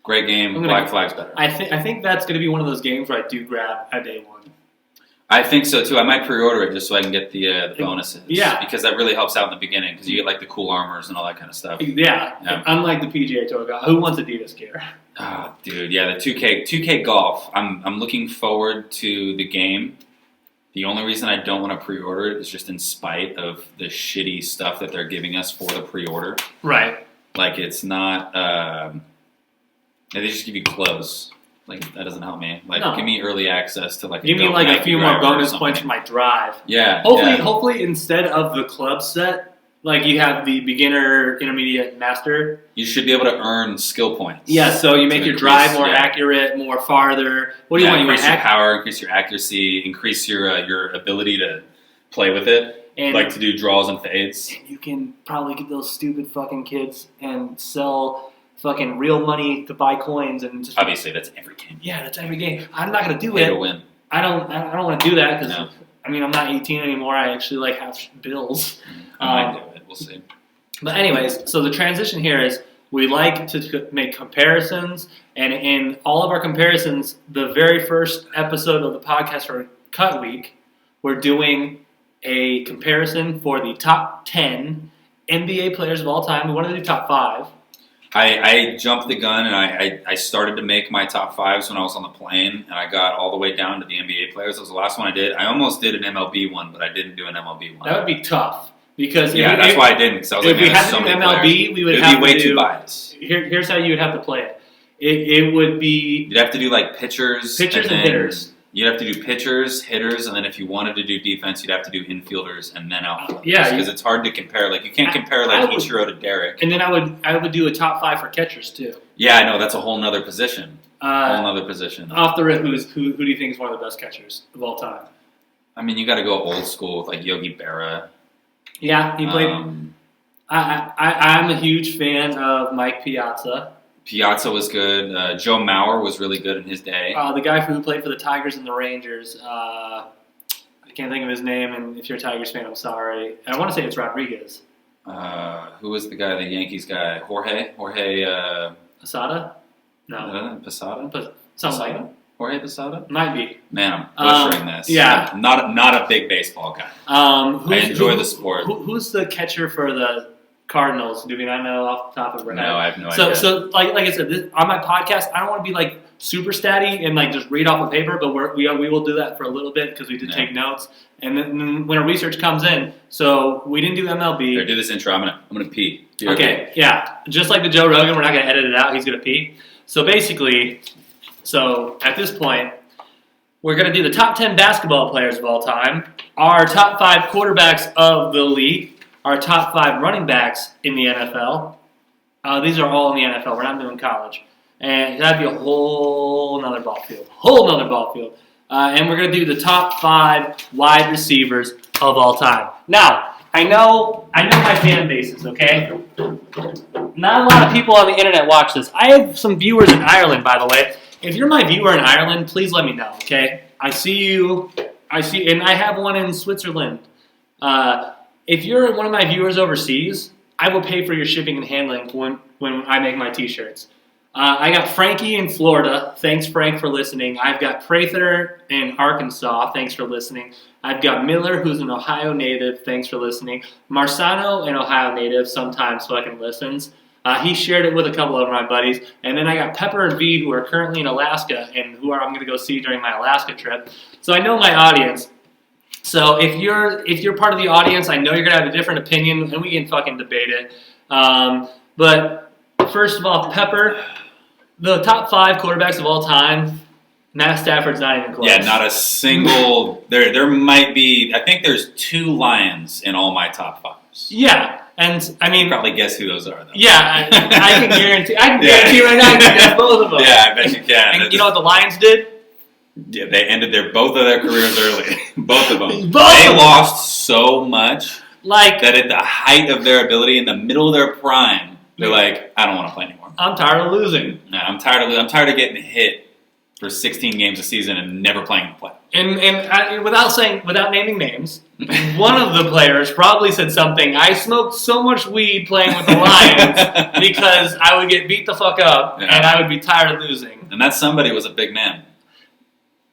Great game. Black Flag's better. I think that's going to be one of those games where I do grab a day one. I think so too. I might pre-order it just so I can get the bonuses. Yeah, because that really helps out in the beginning because you get the cool armors and all that kind of stuff. Yeah. Unlike the PGA Tour guy, who wants Adidas gear? Oh, dude, yeah, the 2K golf. I'm looking forward to the game. The only reason I don't want to pre-order it is just in spite of the shitty stuff that they're giving us for the pre-order. Right. It's not. They just give you clothes. That doesn't help me. No. Give me early access to give me a few more bonus points for my drive. Yeah. Hopefully instead of the club set, you have the beginner, intermediate, master. You should be able to earn skill points. Yeah, so you make your drive more accurate, more farther. What do you want? Increase your power, increase your accuracy, increase your ability to play with it, and to do draws and fades. And you can probably get those stupid fucking kids and sell fucking real money to buy coins and just, obviously that's every game. Yeah, that's every game. I'm not gonna do Pay it. to win. I don't want to do that because I'm not 18 anymore. I actually have bills. I might do it. We'll see. But anyways, so the transition here is we like to make comparisons, and in all of our comparisons, the very first episode of the podcast for Cut Week, we're doing a comparison for the top 10 NBA players of all time. We want to do top 5. I jumped the gun and I started to make my top 5s when I was on the plane, and I got all the way down to the NBA players. That was the last one I did. I almost did an MLB one, but I didn't do an MLB one. That would be tough because that's why I didn't. Because I was if we had so to do many MLB, players. we would It'd have be way to do, too biased. Here's how you would have to play it. It would be you'd have to do pitchers and hitters. You'd have to do pitchers, hitters, and then if you wanted to do defense, you'd have to do infielders and then outfielders. Yeah, because it's hard to compare. You can't compare Ichiro to Derek. And then I would do a top 5 for catchers too. Yeah, I know that's a whole nother position. Off the rip, who do you think is one of the best catchers of all time? I mean, you got to go old school with Yogi Berra. Yeah, he played. I'm a huge fan of Mike Piazza. Piazza was good. Joe Mauer was really good in his day. The guy who played for the Tigers and the Rangers. I can't think of his name, and if you're a Tigers fan, I'm sorry. I want to say it's Rodriguez. Who was the guy, the Yankees guy? Jorge? Posada? No. Posada? Something like that. Jorge Posada? Might be. Man, I'm butchering this. Yeah. I'm not a big baseball guy. I enjoy the sport. Who's the catcher for the Cardinals? Do we not know off the top of our head? No, I have no idea. So like I said, on my podcast, I don't want to be super statty and just read off a paper, but we will do that for a little bit because we did take notes. And then when our research comes in, so we didn't do MLB. Here, do this intro. I'm gonna pee. Okay, yeah. Just like the Joe Rogan, we're not gonna edit it out. He's gonna pee. So basically, at this point, we're gonna do the top 10 basketball players of all time, our top 5 quarterbacks of the league, our top 5 running backs in the NFL. These are all in the NFL. We're not doing college. And that'd be a whole nother ball field. And we're going to do the top 5 wide receivers of all time. Now, I know my fan bases, okay? Not a lot of people on the internet watch this. I have some viewers in Ireland, by the way. If you're my viewer in Ireland, please let me know, okay? I see you, and I have one in Switzerland. If you're one of my viewers overseas, I will pay for your shipping and handling when I make my t-shirts. I got Frankie in Florida. Thanks, Frank, for listening. I've got Prather in Arkansas. Thanks for listening. I've got Miller, who's an Ohio native. Thanks for listening. Marsano, an Ohio native, sometimes fucking listens. He shared it with a couple of my buddies. And then I got Pepper and V, who are currently in Alaska and who I'm going to go see during my Alaska trip. So I know my audience. So if you're part of the audience, I know you're going to have a different opinion, and we can fucking debate it. But first of all, Pepper, the top 5 quarterbacks of all time, Matt Stafford's not even close. Yeah, not a single. There might be. I think there's 2 Lions in all my top 5s. Yeah, and I mean, you probably guess who those are, though. Yeah, I can guarantee. I can guarantee right now. I can guess both of them. Yeah, I bet you can. And you know what the Lions did? Yeah, they ended both of their careers early. Both of them. They lost so much, like that at the height of their ability, in the middle of their prime, they're like, I don't want to play anymore. I'm tired of losing. No, I'm tired of getting hit for 16 games a season and never playing the play. And without naming names, one of the players probably said something. I smoked so much weed playing with the Lions because I would get beat the fuck up and I would be tired of losing. And that somebody was a big man.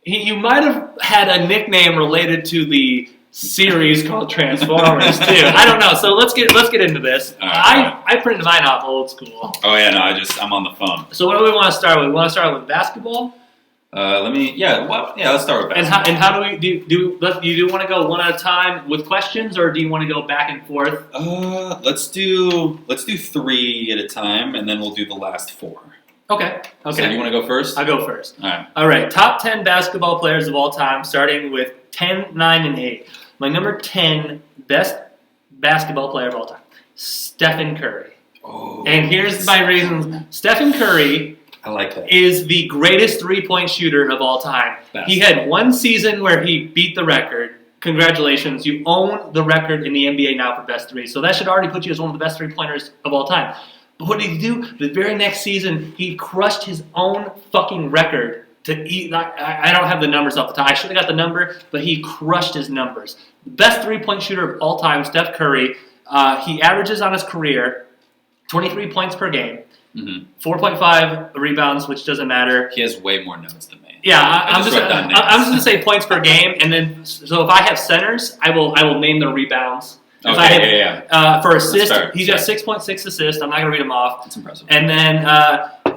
You might have had a nickname related to the series called Transformers too. I don't know. So let's get into this. I printed mine off old school. Oh yeah, no, I'm on the phone. So what do we want to start with? We want to start with basketball. Let's start with basketball. And how do we do? You want to go one at a time with questions, or do you want to go back and forth? Let's do 3 at a time, and then we'll do the last 4. Okay. So you want to go first? I'll go first. All right. Top 10 basketball players of all time, starting with 10, 9, and 8. My number 10 best basketball player of all time, Stephen Curry. Oh. And here's my reasons. Stephen Curry, I like that, is the greatest three-point shooter of all time. He had one season where he beat the record. Congratulations, you own the record in the NBA now for best 3. So that should already put you as one of the best 3-pointers of all time. But what did he do? The very next season, he crushed his own fucking record to eat. I don't have the numbers off the top. I should have got the number, but he crushed his numbers. The best 3-point shooter of all time, Steph Curry. He averages on his career 23 points per game, 4.5 rebounds, which doesn't matter. He has way more notes than me. Yeah, I'm just going to say points per game, and then so if I have centers, I will name the rebounds. For assists, he's got 6.6 assists. I'm not going to read them off. That's impressive. And then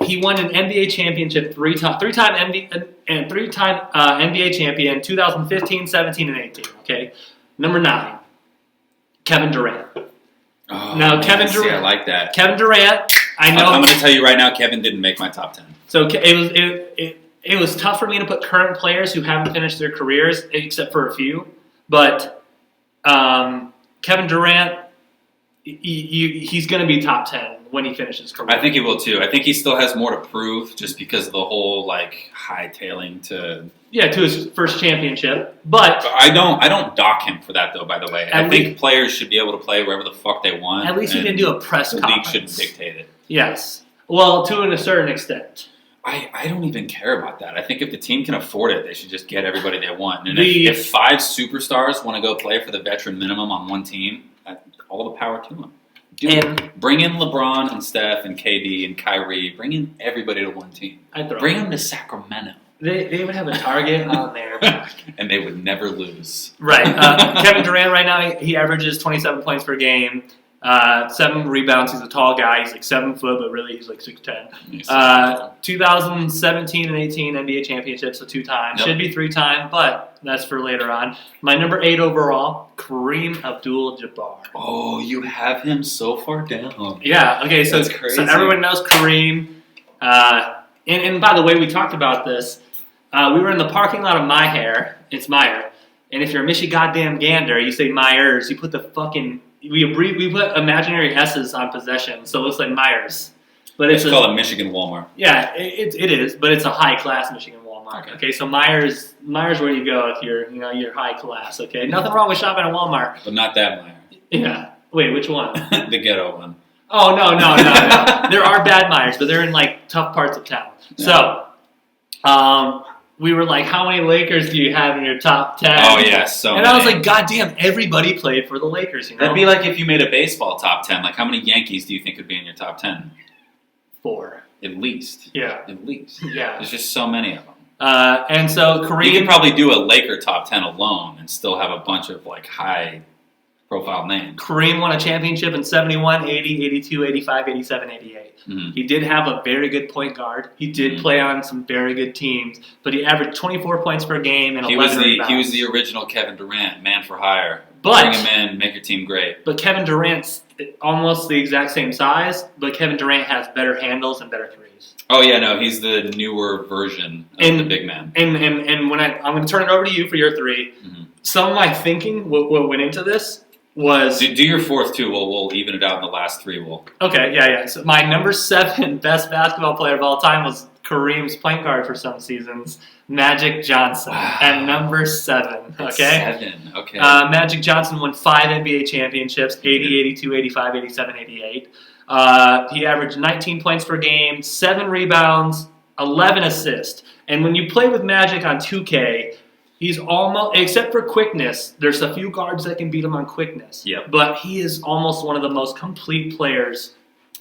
he won an NBA championship three-time NBA champion, 2015, 17, and 18. Okay, number 9, Kevin Durant. Oh, now, Kevin Durant. I like that. Kevin Durant. I know. I'm going to tell you right now, Kevin didn't make my top 10. So it was tough for me to put current players who haven't finished their careers, except for a few, but. Kevin Durant, he's going to be top 10 when he finishes his career. I think he will too. I think he still has more to prove just because of the whole hightailing to his first championship. But I don't dock him for that though. By the way, I think players should be able to play wherever the fuck they want. At least he didn't do a press conference. The league shouldn't dictate it. Yes, well, to a certain extent. I don't even care about that. I think if the team can afford it, they should just get everybody they want. And if 5 superstars want to go play for the veteran minimum on one team, all the power to them. Bring in LeBron and Steph and KD and Kyrie. Bring in everybody to one team. Bring them to Sacramento. They would have a target on there. And they would never lose. Right. Kevin Durant right now, he averages 27 points per game. 7 rebounds. He's a tall guy. He's like 7 foot, but really he's like 6'10". 2017 and 18 NBA championships, so 2 times. Should be 3 times, but that's for later on. My number 8 overall, Kareem Abdul-Jabbar. Oh, you have him so far down. Yeah. Okay. So everyone knows Kareem. And by the way, we talked about this. We were in the parking lot of Meyer. It's Meyer. And if you're a Michigoddamn Gander, you say Myers. You put the fucking we put imaginary S's on possession, so it looks like Myers. But it's called a Michigan Walmart. Yeah, it is, but it's a high class Michigan Walmart. Walmart. Okay, so Myers where you go if you're high class. Okay, nothing wrong with shopping at Walmart. But not that Meyer. Yeah. Wait, which one? The ghetto one. Oh no. There are bad Myers, but they're in like tough parts of town. Yeah. So, we were like, how many Lakers do you have in your top 10? Oh yeah, so and many. I was like, God damn, everybody played for the Lakers. That'd be like if you made a baseball top 10. Like, how many Yankees do you think would be in your top 10? 4. At least. Yeah. At least. Yeah. There's just so many of them. And so Kareem. You could probably do a Laker top 10 alone and still have a bunch of like high profile names. Kareem won a championship in 71, 80, 82, 85, 87, 88. Mm-hmm. He did have a very good point guard. He did play on some very good teams, but he averaged 24 points per game and 11 rebounds. He was the original Kevin Durant, man for hire. But, bring him in, make your team great. But Kevin Durant's almost the exact same size, but Kevin Durant has better handles and better threes. Oh yeah, no, he's the newer version of the big man. And when I'm going to turn it over to you for your 3. Mm-hmm. Some of my thinking, what went into this was do your 4th too. We'll even it out in the last 3. Okay, yeah. So my number 7 best basketball player of all time was Kareem's point guard for some seasons, Magic Johnson, at number 7. Okay, 7. Okay. Magic Johnson won 5 NBA championships: 80, 82, 85, 87, 88. He averaged 19 points per game, 7 rebounds, 11 assists. And when you play with Magic on 2K. He's almost, except for quickness, there's a few guards that can beat him on quickness. Yep. But he is almost one of the most complete players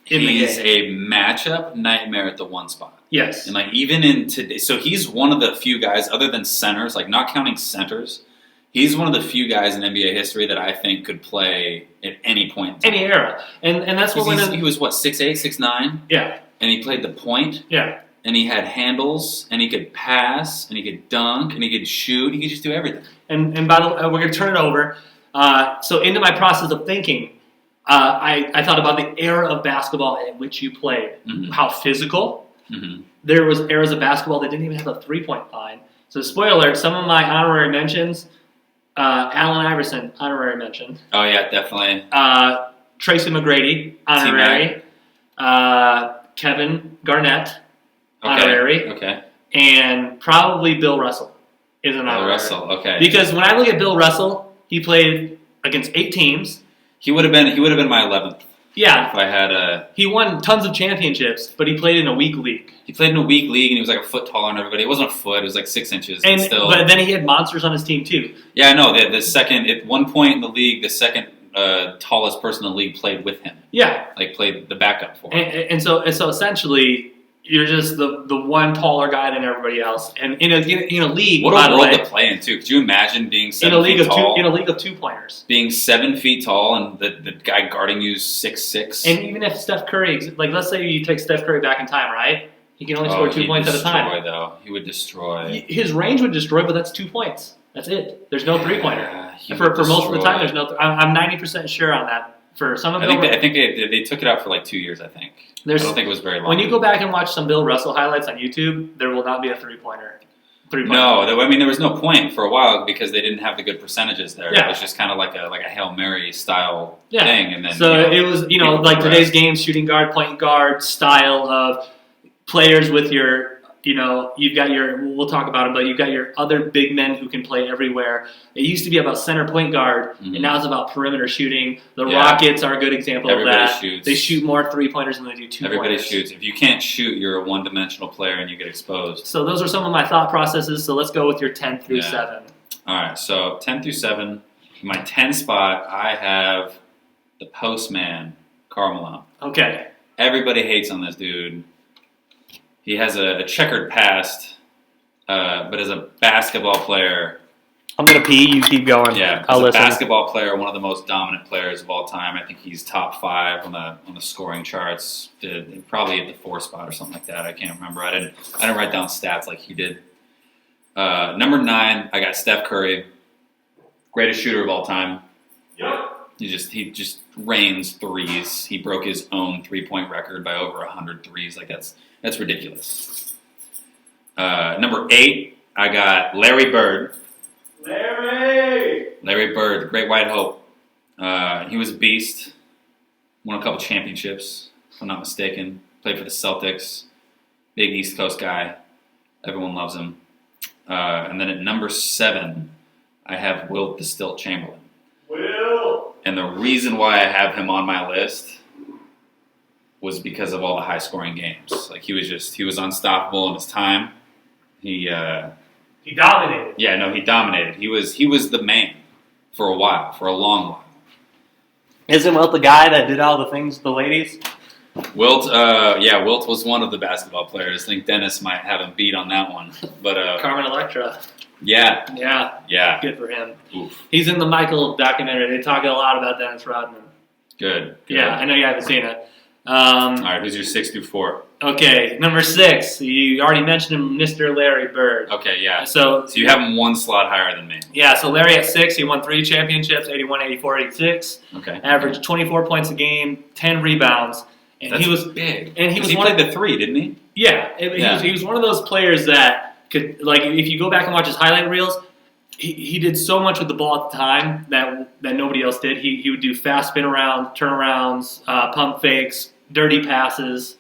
in the game. He's a matchup nightmare at the 1 spot. Yes. And like even in today, so he's one of the few guys, other than centers, like not counting centers, he's one of the few guys in NBA history that I think could play at any point in time. Any era. And that's what he was, 6'8", 6'9"? Yeah. And he played the point. Yeah. And he had handles, and he could pass, and he could dunk, and he could shoot. He could just do everything. And by the way, we're going to turn it over. So into my process of thinking, I thought about the era of basketball at which you played. Mm-hmm. How physical. Mm-hmm. There was eras of basketball that didn't even have a three-point line. So spoiler alert, some of my honorary mentions, Allen Iverson, honorary mention. Oh, yeah, definitely. Tracy McGrady, honorary. Kevin Garnett. Honorary. Okay. And probably Bill Russell is an honorary. Bill Russell, okay. Because when I look at Bill Russell, he played against 8 teams. He would have been my 11th. Yeah. If I had He won tons of championships, but he played in a weak league. He played in a weak league, and he was like a foot taller than everybody. It wasn't a foot; it was like 6 inches. And still, but then he had monsters on his team too. Yeah, I know. The second, at one point in the league, the second tallest person in the league played with him. Yeah. Like played the backup for him. And so essentially, you're just the one taller guy than everybody else. And in a league, what by a the world way, to play in too. Could you imagine being 7 in a league feet of tall? in a league of 2-pointers, being 7 feet tall, and the guy guarding you is 6'6". And even if Steph Curry, like let's say you take Steph Curry back in time, right? He can only score 2 points at a time. Though. He would destroy. His range would destroy, but that's 2 points. That's it. There's no 3-pointer. For most of the time, there's no. I'm 90% sure on that. For some of I think they took it out for like 2 years. I think. I don't think it was very long. When you go back and watch some Bill Russell highlights on YouTube, there will not be a 3-pointer. No, I mean there was no point for a while because they didn't have the good percentages there. Yeah. It was just kind of like a Hail Mary style thing, and then it was like today's game, shooting guard, point guard style of players with your. You've got we'll talk about it, but you've got your other big men who can play everywhere. It used to be about center point guard, and now it's about perimeter shooting. The Rockets are a good example of that. Shoots. They shoot more 3-pointers than they do 2-pointers. Everybody shoots. If you can't shoot, you're a one-dimensional player and you get exposed. So those are some of my thought processes. So let's go with your 10 through 7. All right, so 10 through 7. My 10 spot, I have the postman, Karl Malone. Okay. Everybody hates on this dude. He has a checkered past, but as a basketball player... I'm going to pee, you keep going. Yeah, as a basketball player, one of the most dominant players of all time. I think he's top 5 on the scoring charts. Probably at the 4 spot or something like that. I can't remember. I didn't write down stats like he did. Number 9, I got Steph Curry, greatest shooter of all time. Yep. He just rains threes. He broke his own 3-point record by over 100 threes. Like that's ridiculous. Number 8, I got Larry Bird. Larry Bird, the Great White Hope. He was a beast. Won a couple championships, if I'm not mistaken. Played for the Celtics. Big East Coast guy. Everyone loves him. And then at number 7, I have Wilt the Stilt Chamberlain. Will. And the reason why I have him on my list was because of all the high-scoring games. Like, he was unstoppable in his time. He dominated. Yeah, no, he dominated. He was the man for a long while. Isn't Wilt the guy that did all the things with the ladies? Wilt was one of the basketball players. I think Dennis might have him beat on that one. But Carmen Electra. Yeah. Good for him. Oof. He's in the Michael documentary. They talk a lot about Dennis Rodman. Good. Yeah, I know you haven't seen it. All right, who's your 6 through 4? Okay, number 6. You already mentioned him, Mr. Larry Bird. Okay, yeah. So you have him one slot higher than me. Yeah, so Larry at 6, he won 3 championships, 81, 84, 86. Okay. Averaged 24 points a game, 10 rebounds. And That's he was big. And he played the 3, didn't he? Yeah, he was one of those players that could, like, if you go back and watch his highlight reels, he did so much with the ball at the time that nobody else did. He would do fast spin around, turnarounds, pump fakes, dirty passes.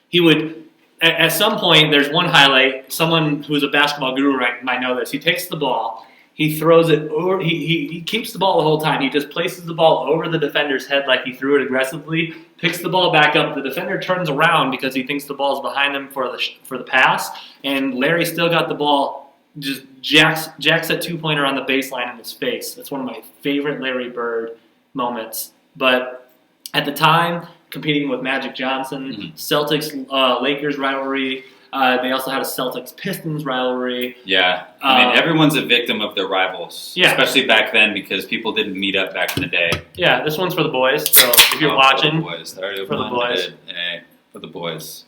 He would, at some point, there's one highlight, someone who's a basketball guru might know this. He takes the ball, he throws it over, he keeps the ball the whole time. He just places the ball over the defender's head like he threw it aggressively, picks the ball back up. The defender turns around because he thinks the ball's behind him for the pass, and Larry still got the ball, just jacks that 2-pointer on the baseline in his face. That's one of my favorite Larry Bird moments. But at the time, competing with Magic Johnson, Celtics Lakers rivalry. They also had a Celtics-Pistons rivalry. Yeah. I mean, everyone's a victim of their rivals. Yeah. Especially back then because people didn't meet up back in the day. Yeah, this one's for the boys. So if you're watching, for the boys. Hey, for the boys.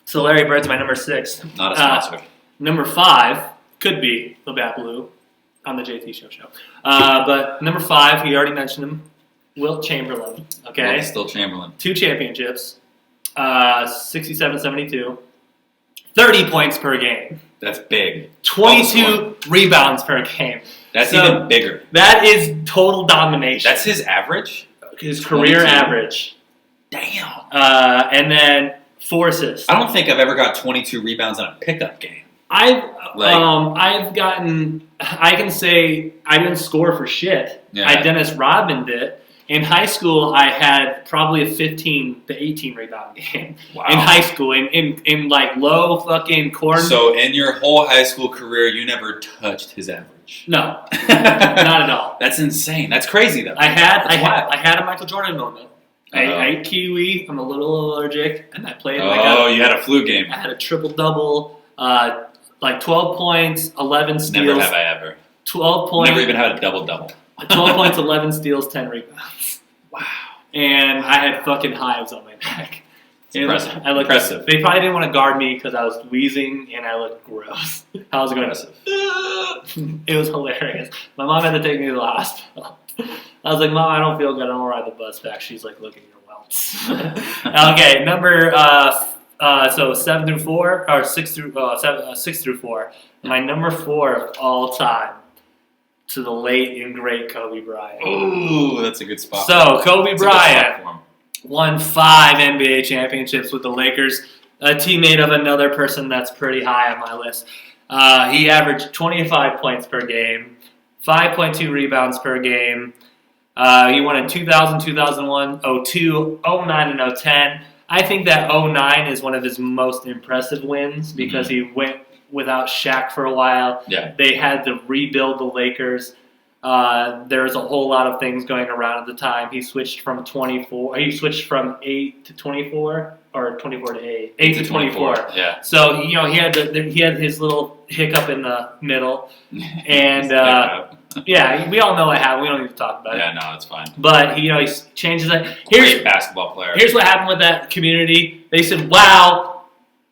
So Larry Bird's my number 6. Not a sponsor. Number 5 could be the Bat Blue on the JT Show. But number 5, he already mentioned him, Wilt Chamberlain. Okay. Wilt Stilt Chamberlain. 2 championships, 67-72. 30 points per game. That's big. 22 rebounds per game. That's even bigger. That is total domination. That's his average? His career average. Damn. And then 4 assists. I don't think I've ever got 22 rebounds in a pickup game. I can say I didn't score for shit. Yeah. Dennis Rodman did. In high school, I had probably a 15 to 18 rebound game. Wow. In high school, in like low fucking corn. So in your whole high school career, you never touched his average. No, not at all. That's insane. That's crazy though. I had a Michael Jordan moment. I ate kiwi. I'm a little allergic, and I played. You had a flu game. I had a triple double, like 12 points, 11 steals. Never have I ever. 12 points. Never even had a double double. 12 points, 11 steals, 10 rebounds. Wow. And I had fucking hives on my back. Impressive. I looked Impressive. They probably didn't want to guard me because I was wheezing and I looked gross. I was going. Impressive. It was hilarious. My mom had to take me to the hospital. I was like, Mom, I don't feel good. I'm gonna ride the bus back. She's like, look at your welts. Okay, number so 7 through 4 or 6 through 4. My number 4 of all time. To the late and great Kobe Bryant. Ooh, that's a good spot. So, Kobe Bryant won 5 NBA championships with the Lakers, a teammate of another person that's pretty high on my list. He averaged 25 points per game, 5.2 rebounds per game. He won in 2000, 2001, 02, 09, and 010. I think that 09 is one of his most impressive wins because he went without Shaq for a while. Yeah. They had to rebuild the Lakers. There was a whole lot of things going around at the time. He switched from 8 to 24 or 24 to 8. 8 to 24. Yeah. So, he had his little hiccup in the middle. And yeah, we all know what happened. We don't need to talk about it. Yeah, no, it's fine. But he changes that. Great basketball player. Here's what happened with that community. They said, "Wow,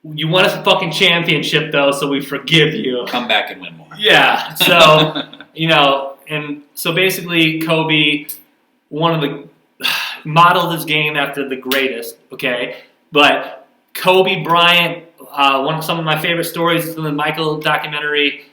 you won us a fucking championship, though, so we forgive you. Come back and win more." Yeah. So, and so basically Kobe, modeled his game after the greatest, okay? But Kobe Bryant, some of my favorite stories is in the Michael documentary,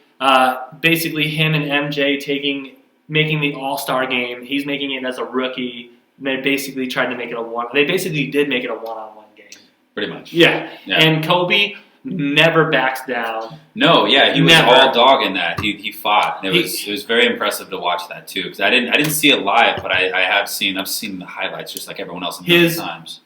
basically him and MJ making the All-Star game. He's making it as a rookie. They basically tried to make it they basically did make it a one-on-one game. Pretty much. Yeah. And Kobe never backs down. No, yeah, he was Never. all dog in that. He fought. And it was very impressive to watch that too, because I didn't see it live, but I've seen the highlights just like everyone else a million times.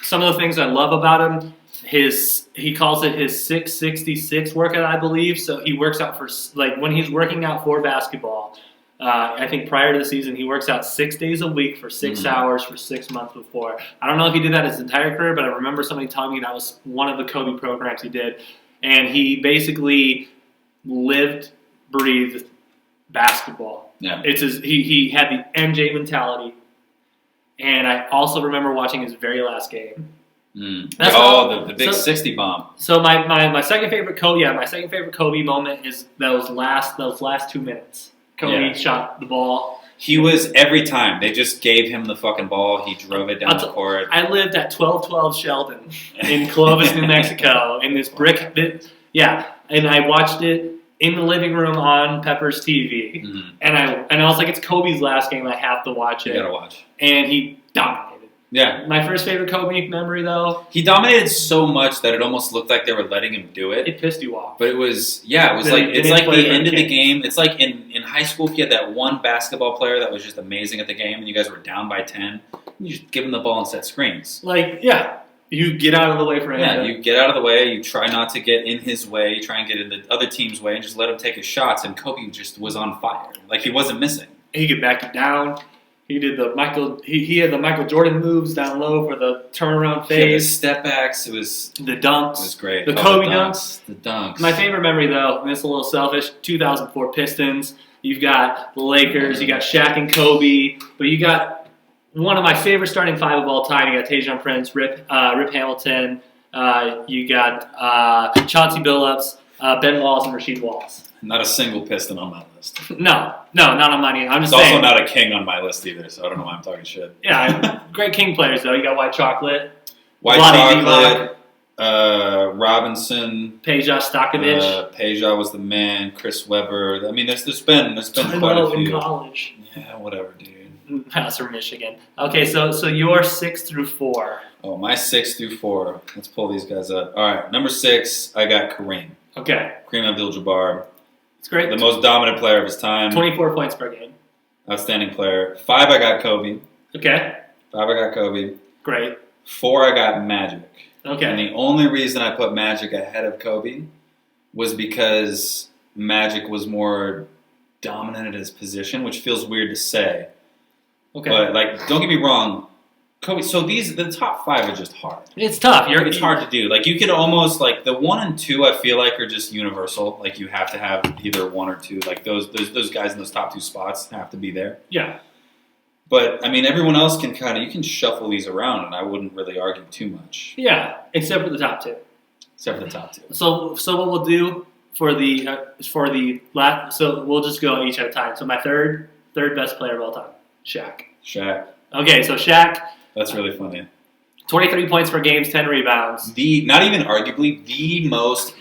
Some of the things I love about him, he calls it his 666 workout, I believe. So he works out for like when he's working out for basketball. I think prior to the season, he works out 6 days a week for 6 hours for 6 months before. I don't know if he did that his entire career, but I remember somebody telling me that was one of the Kobe programs he did. And he basically lived, breathed basketball. Yeah. He had the MJ mentality. And I also remember watching his very last game. The big 60 bomb. So my second favorite Kobe moment is those last 2 minutes. Kobe shot the ball. He was every time they just gave him the fucking ball, he drove it down the court. I lived at 1212 Sheldon in Clovis, New Mexico, in this brick. And I watched it in the living room on Pepper's TV, and I was like, it's Kobe's last game. I have to watch it. You gotta watch. And he dominated. Yeah. My first favorite Kobe memory, though. He dominated so much that it almost looked like they were letting him do it. It pissed you off. But it was like the end of the game. It's like in high school, if you had that one basketball player that was just amazing at the game, and you guys were down by 10, you just give him the ball and set screens. You get out of the way for him. Yeah, you get out of the way. You try not to get in his way. You try and get in the other team's way, and just let him take his shots. And Kobe just was on fire. Like he wasn't missing. He could back it down. He did the Michael. He had the Michael Jordan moves down low for the turnaround fade. Yeah, the step backs. It was the dunks. It was great. The Kobe dunks. The dunks. My favorite memory, though, and it's a little selfish. 2004 Pistons. You've got the Lakers. You got Shaq and Kobe, but you got one of my favorite starting five of all time. You got Tayshaun Prince, Rip Hamilton. You got Chauncey Billups, Ben Wallace, and Rasheed Wallace. Not a single Piston on my list. No, not on mine. I'm just saying. saying. Also not a King on my list either, so I don't know why I'm talking shit. Yeah, great King players, though. You got White Chocolate. Robinson. Peja Stojakovic. Peja was the man. Chris Webber. I mean, there's been quite a few. In college. Yeah, whatever, dude. That's from Michigan. Okay, so your 6 through 4. Oh, my 6 through 4. Let's pull these guys up. All right, number 6, I got Kareem. Okay. Kareem Abdul-Jabbar. It's great. The most dominant player of his time. 24 points per game. Outstanding player. 5, I got Kobe. Okay. 5, I got Kobe. Great. 4, I got Magic. Okay. And the only reason I put Magic ahead of Kobe was because Magic was more dominant at his position, which feels weird to say. Okay. But, don't get me wrong, Kobe. So the top 5 are just hard. It's tough. It's hard to do. You could almost the 1 and 2. I feel like are just universal. You have to have either 1 or 2. Those guys in those top 2 spots have to be there. Yeah. But I mean, everyone else can you can shuffle these around, and I wouldn't really argue too much. Yeah, except for the top 2. Except for the top 2. So what we'll do for the last. So we'll just go each at a time. So my third best player of all time, Shaq. Okay, so Shaq. That's really funny. 23 points per game, 10 rebounds. Not even arguably the most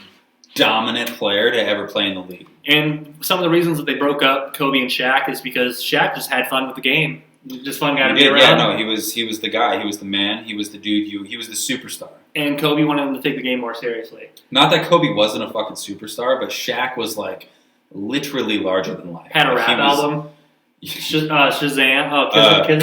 dominant player to ever play in the league. And some of the reasons that they broke up Kobe and Shaq is because Shaq just had fun with the game. Just fun guy to be around. Yeah, no, he was the guy. He was the man. He was the dude. He was the superstar. And Kobe wanted him to take the game more seriously. Not that Kobe wasn't a fucking superstar, but Shaq was literally larger than life. Had a rap album. Shazam.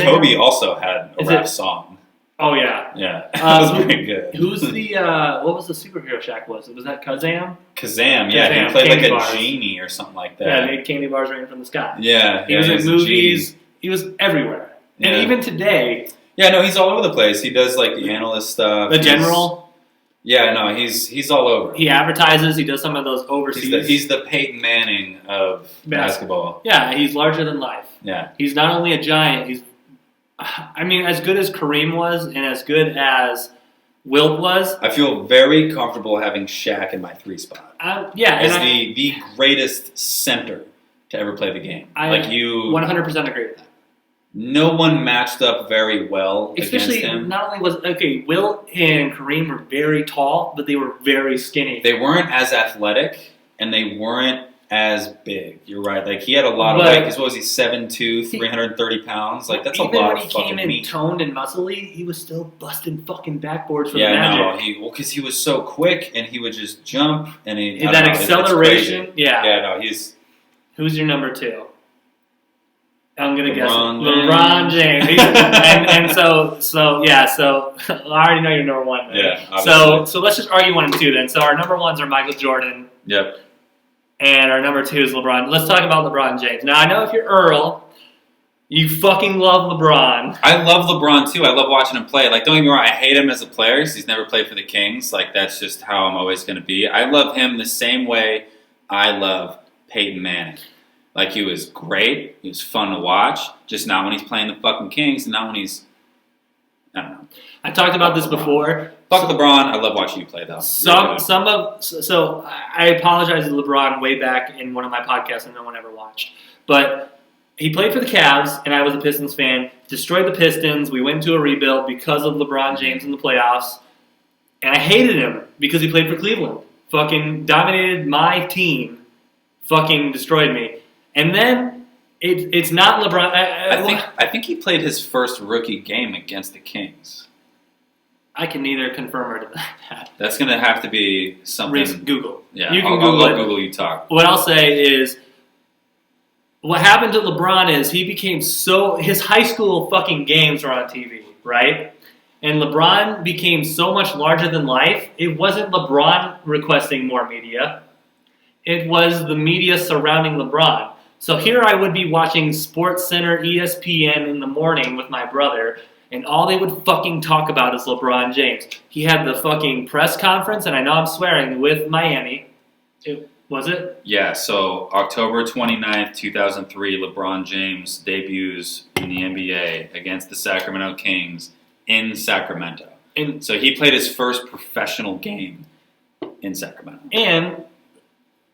Kobe also had a rap song. Oh yeah. Yeah, that was very good. Who's the what was the superhero Shaq was? Was that Kazam? Kazam, yeah. He played candy a bars. Genie or something like that. Yeah, made candy bars rain from the sky. Yeah. He was in movies. He was everywhere. Yeah. And even today. Yeah, no, he's all over the place. He does the analyst stuff. The general. Yeah, no, he's all over. He advertises. He does some of those overseas. He's the Peyton Manning of basketball. Yeah, he's larger than life. Yeah. He's not only a giant, as good as Kareem was and as good as Wilt was. I feel very comfortable having Shaq in my 3 spot. As the greatest center to ever play the game. I 100% agree with that. No one matched up very well against him. Not only Wilt and Kareem were very tall, but they were very skinny. They weren't as athletic, and they weren't as big. You're right. Like, he had a lot of weight. Because what was he, 7'2", 330 pounds? Like, that's a lot of fucking meat. Even when he came in toned and muscly, he was still busting fucking backboards for the Magic. Yeah, no, because he was so quick, and he would just jump, and that acceleration. Yeah, no, he's... Who's your number 2? I'm gonna guess LeBron James. and so I already know your number 1. Man. Yeah. Obviously. So let's just argue 1 and 2 then. So our number 1s are Michael Jordan. Yep. And our number 2 is LeBron. Let's talk about LeBron James. Now I know if you're Earl, you fucking love LeBron. I love LeBron too. I love watching him play. Like, don't get me wrong, I hate him as a player because he's never played for the Kings. Like, that's just how I'm always gonna be. I love him the same way I love Peyton Manning. Like, he was great. He was fun to watch. Just not when he's playing the fucking Kings, and not when he's... I don't know. I talked about this before. Fuck LeBron. I love watching you play, though. So I apologize to LeBron way back in one of my podcasts that no one ever watched. But he played for the Cavs, and I was a Pistons fan. Destroyed the Pistons. We went to a rebuild because of LeBron James in the playoffs. And I hated him because he played for Cleveland. Fucking dominated my team. Fucking destroyed me. And then it's not LeBron. I think he played his first rookie game against the Kings. I can neither confirm or deny that. That's going to have to be something. Google. Yeah, you can Google it. Google you talk. What I'll say is, what happened to LeBron is he became his high school fucking games were on TV, right? And LeBron became so much larger than life. It wasn't LeBron requesting more media. It was the media surrounding LeBron. So here I would be watching SportsCenter, ESPN in the morning with my brother, and all they would fucking talk about is LeBron James. He had the fucking press conference, and I know I'm swearing, with Miami. Was it? Yeah, so October 29th, 2003, LeBron James debuts in the NBA against the Sacramento Kings in Sacramento. And so he played his first professional game in Sacramento. And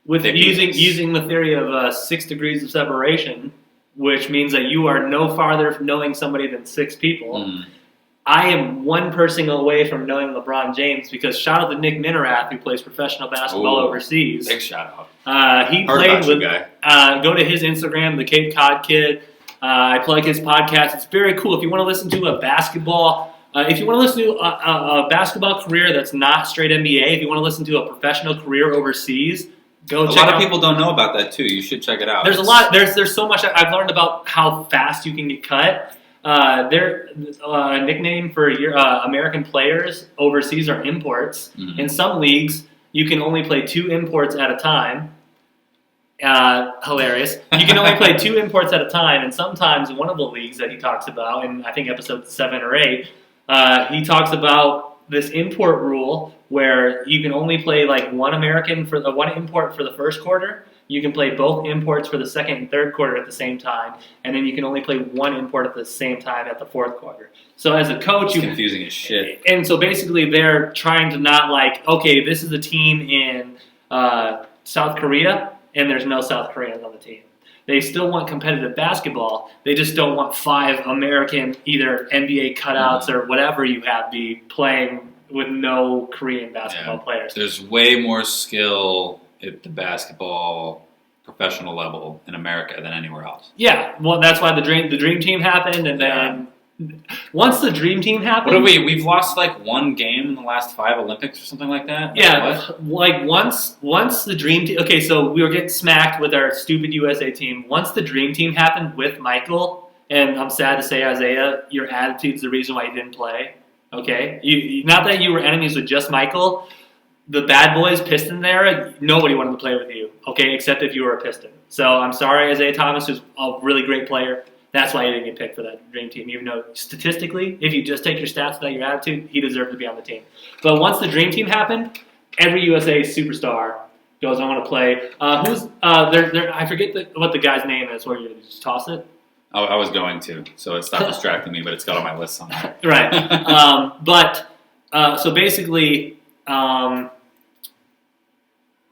with using the theory of 6 degrees of separation, which means that you are no farther from knowing somebody than 6 people. I am one person away from knowing LeBron James because shout out to Nick Minerath, who plays professional basketball overseas. Big shout out. He played with. Go to his Instagram, the Cape Cod Kid. I plug his podcast. It's very cool. If you want to listen to a basketball. If you want to listen to a basketball career that's not straight NBA, if you want to listen to a professional career overseas. A lot of people don't know about that too. You should check it out. There's a lot. There's so much I've learned about how fast you can get cut. Their nickname for American players overseas are imports. Mm-hmm. In some leagues, you can only play 2 imports at a time. Hilarious. You can only play 2 imports at a time, and sometimes one of the leagues that he talks about, in I think episode 7 or 8, he talks about this import rule where you can only play like one import for the first quarter. You can play both imports for the second and third quarter at the same time, and then you can only play one import at the same time at the fourth quarter. So as a coach, it's confusing as shit. And so basically, they're trying to not okay, this is a team in South Korea, and there's no South Koreans on the team. They still want competitive basketball. They just don't want 5 American either NBA cutouts or whatever you have be playing with no Korean basketball players. There's way more skill at the basketball professional level in America than anywhere else. Yeah, well, that's why the dream team happened, and then once the dream team happened, what have we've lost like 1 game in the last 5 Olympics or something like that. Yeah, like once the dream team. Okay, so we were getting smacked with our stupid USA team. Once the dream team happened with Michael, and I'm sad to say, Isaiah, your attitude's the reason why you didn't play. Okay, not that you were enemies with just Michael. The bad boys Piston there, nobody wanted to play with you. Okay, except if you were a Piston. So I'm sorry, Isaiah Thomas, who's a really great player. That's why he didn't get picked for that dream team, even though statistically, if you just take your stats without your attitude, he deserved to be on the team. But once the dream team happened, every USA superstar goes, I want to play. I forget what the guy's name is. Where you just toss it? Oh, I was going to, so it stopped distracting me, but it's got on my list somewhere. Right. So basically, so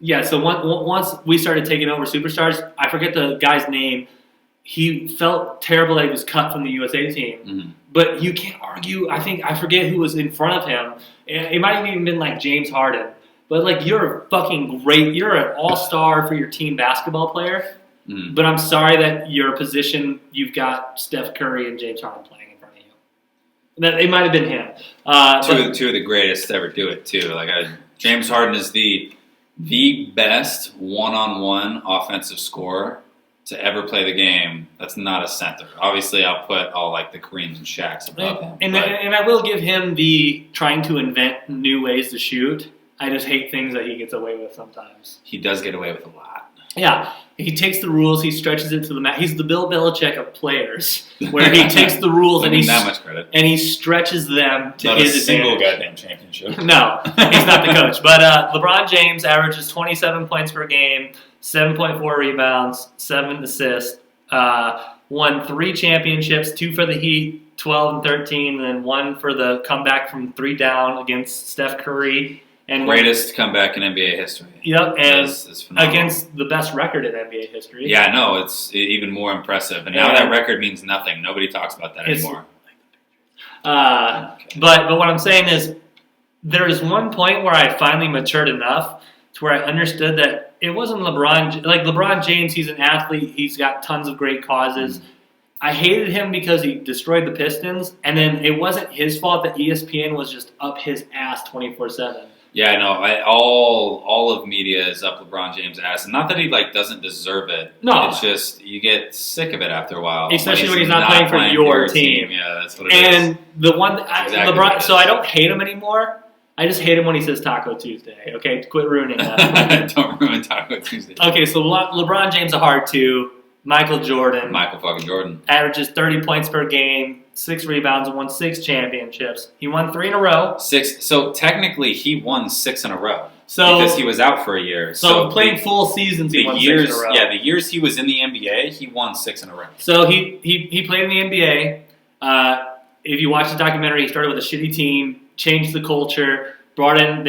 once we started taking over superstars, I forget the guy's name. He felt terrible that he was cut from the USA team. Mm-hmm. But you can't argue. I forget who was in front of him. It might have even been like James Harden. But like, you're a fucking great. You're an all-star for your team basketball player. Mm. But I'm sorry that your position, you've got Steph Curry and James Harden playing in front of you. That it might have been him. Two of the greatest to ever do it too. Like James Harden is the best one-on-one offensive scorer to ever play the game. That's not a center. Obviously, I'll put all like the Kareems and Shaqs above him. And I will give him the trying to invent new ways to shoot. I just hate things that he gets away with sometimes. He does get away with a lot. Yeah, he takes the rules, he stretches it to the max. He's the Bill Belichick of players, where he takes the rules and that much credit. And he stretches them to not his a single advantage. goddamn championship. No, he's not the coach. But LeBron James averages 27 points per game, 7.4 rebounds, 7 assists, won 3 championships, 2 for the Heat, 12 and 13, and then 1 for the comeback from 3 down against Steph Curry. And greatest comeback in NBA history. Yep, and is against the best record in NBA history. Yeah, no, it's even more impressive. And now that record means nothing. Nobody talks about that anymore. But what I'm saying is, there is one point where I finally matured enough to where I understood that it wasn't LeBron. Like LeBron James, he's an athlete. He's got tons of great causes. Mm-hmm. I hated him because he destroyed the Pistons, and then it wasn't his fault that ESPN was just up his ass 24/7. Yeah, no, all of media is up LeBron James' ass. And not that he doesn't deserve it. No. It's just you get sick of it after a while. Especially when he's not playing for your team. Yeah, that's what it is. And the one exactly LeBron, so I don't hate him anymore. I just hate him when he says Taco Tuesday. Okay, quit ruining that. Don't ruin Taco Tuesday. Okay, so LeBron James a hard 2. Michael fucking Jordan. Averages 30 points per game, 6 rebounds, and won 6 championships. He won 3 in a row. 6. So technically, he won 6 in a row. Because he was out for a year. So playing full seasons, he won 6 in a row. Yeah, the years he was in the NBA, he won 6 in a row. So he played in the NBA. If you watch the documentary, he started with a shitty team, changed the culture. They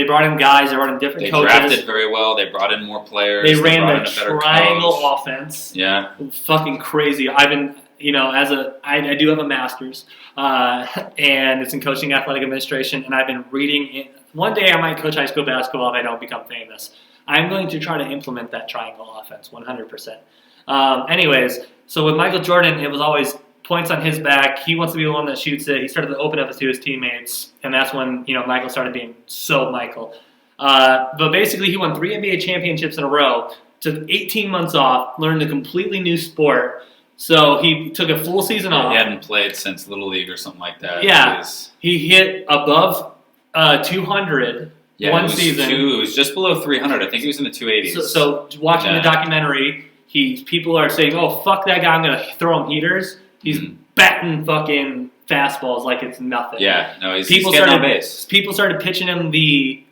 brought in guys. They brought in different coaches. They drafted very well. They brought in more players. They ran the triangle offense. Yeah, fucking crazy. I've been, I do have a master's, and it's in coaching athletic administration. And I've been reading it. One day I might coach high school basketball if I don't become famous. I'm going to try to implement that triangle offense 100%. Anyways, so with Michael Jordan, it was always points on his back. He wants to be the one that shoots it. He started to open up to his teammates, and that's when Michael started being so Michael. But basically, he won 3 NBA championships in a row. Took 18 months off, learned a completely new sport. So he took a full season off. He hadn't played since Little League or something like that. Yeah, he hit above 200 one season. It was just below 300. I think he was in the 280s. So watching the documentary, people are saying, "Oh, fuck that guy! I'm gonna throw him heaters." He's batting fucking fastballs like it's nothing. Yeah, no, he's getting on base. People started pitching him the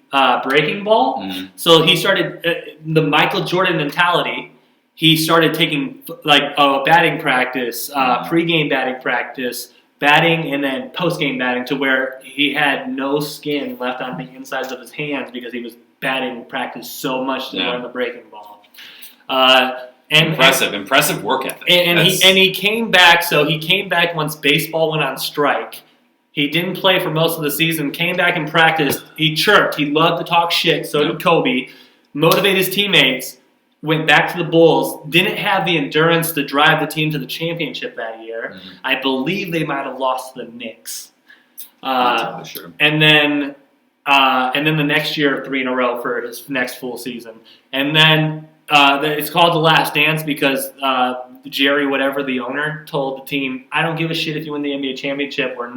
breaking ball. So he started the Michael Jordan mentality. He started taking batting practice, pre-game batting practice, batting, and then post-game batting to where he had no skin left on the insides of his hands because he was batting practice so much to learn the breaking ball. Impressive work ethic. He came back. So he came back once baseball went on strike. He didn't play for most of the season. Came back and practiced. He chirped. He loved to talk shit. So did Kobe. Motivate his teammates. Went back to the Bulls. Didn't have the endurance to drive the team to the championship that year. I believe they might have lost to the Knicks. Sure. And then the next year 3 in a row for his next full season. And then. It's called The Last Dance because Jerry, whatever the owner, told the team, "I don't give a shit if you win the NBA championship. We're not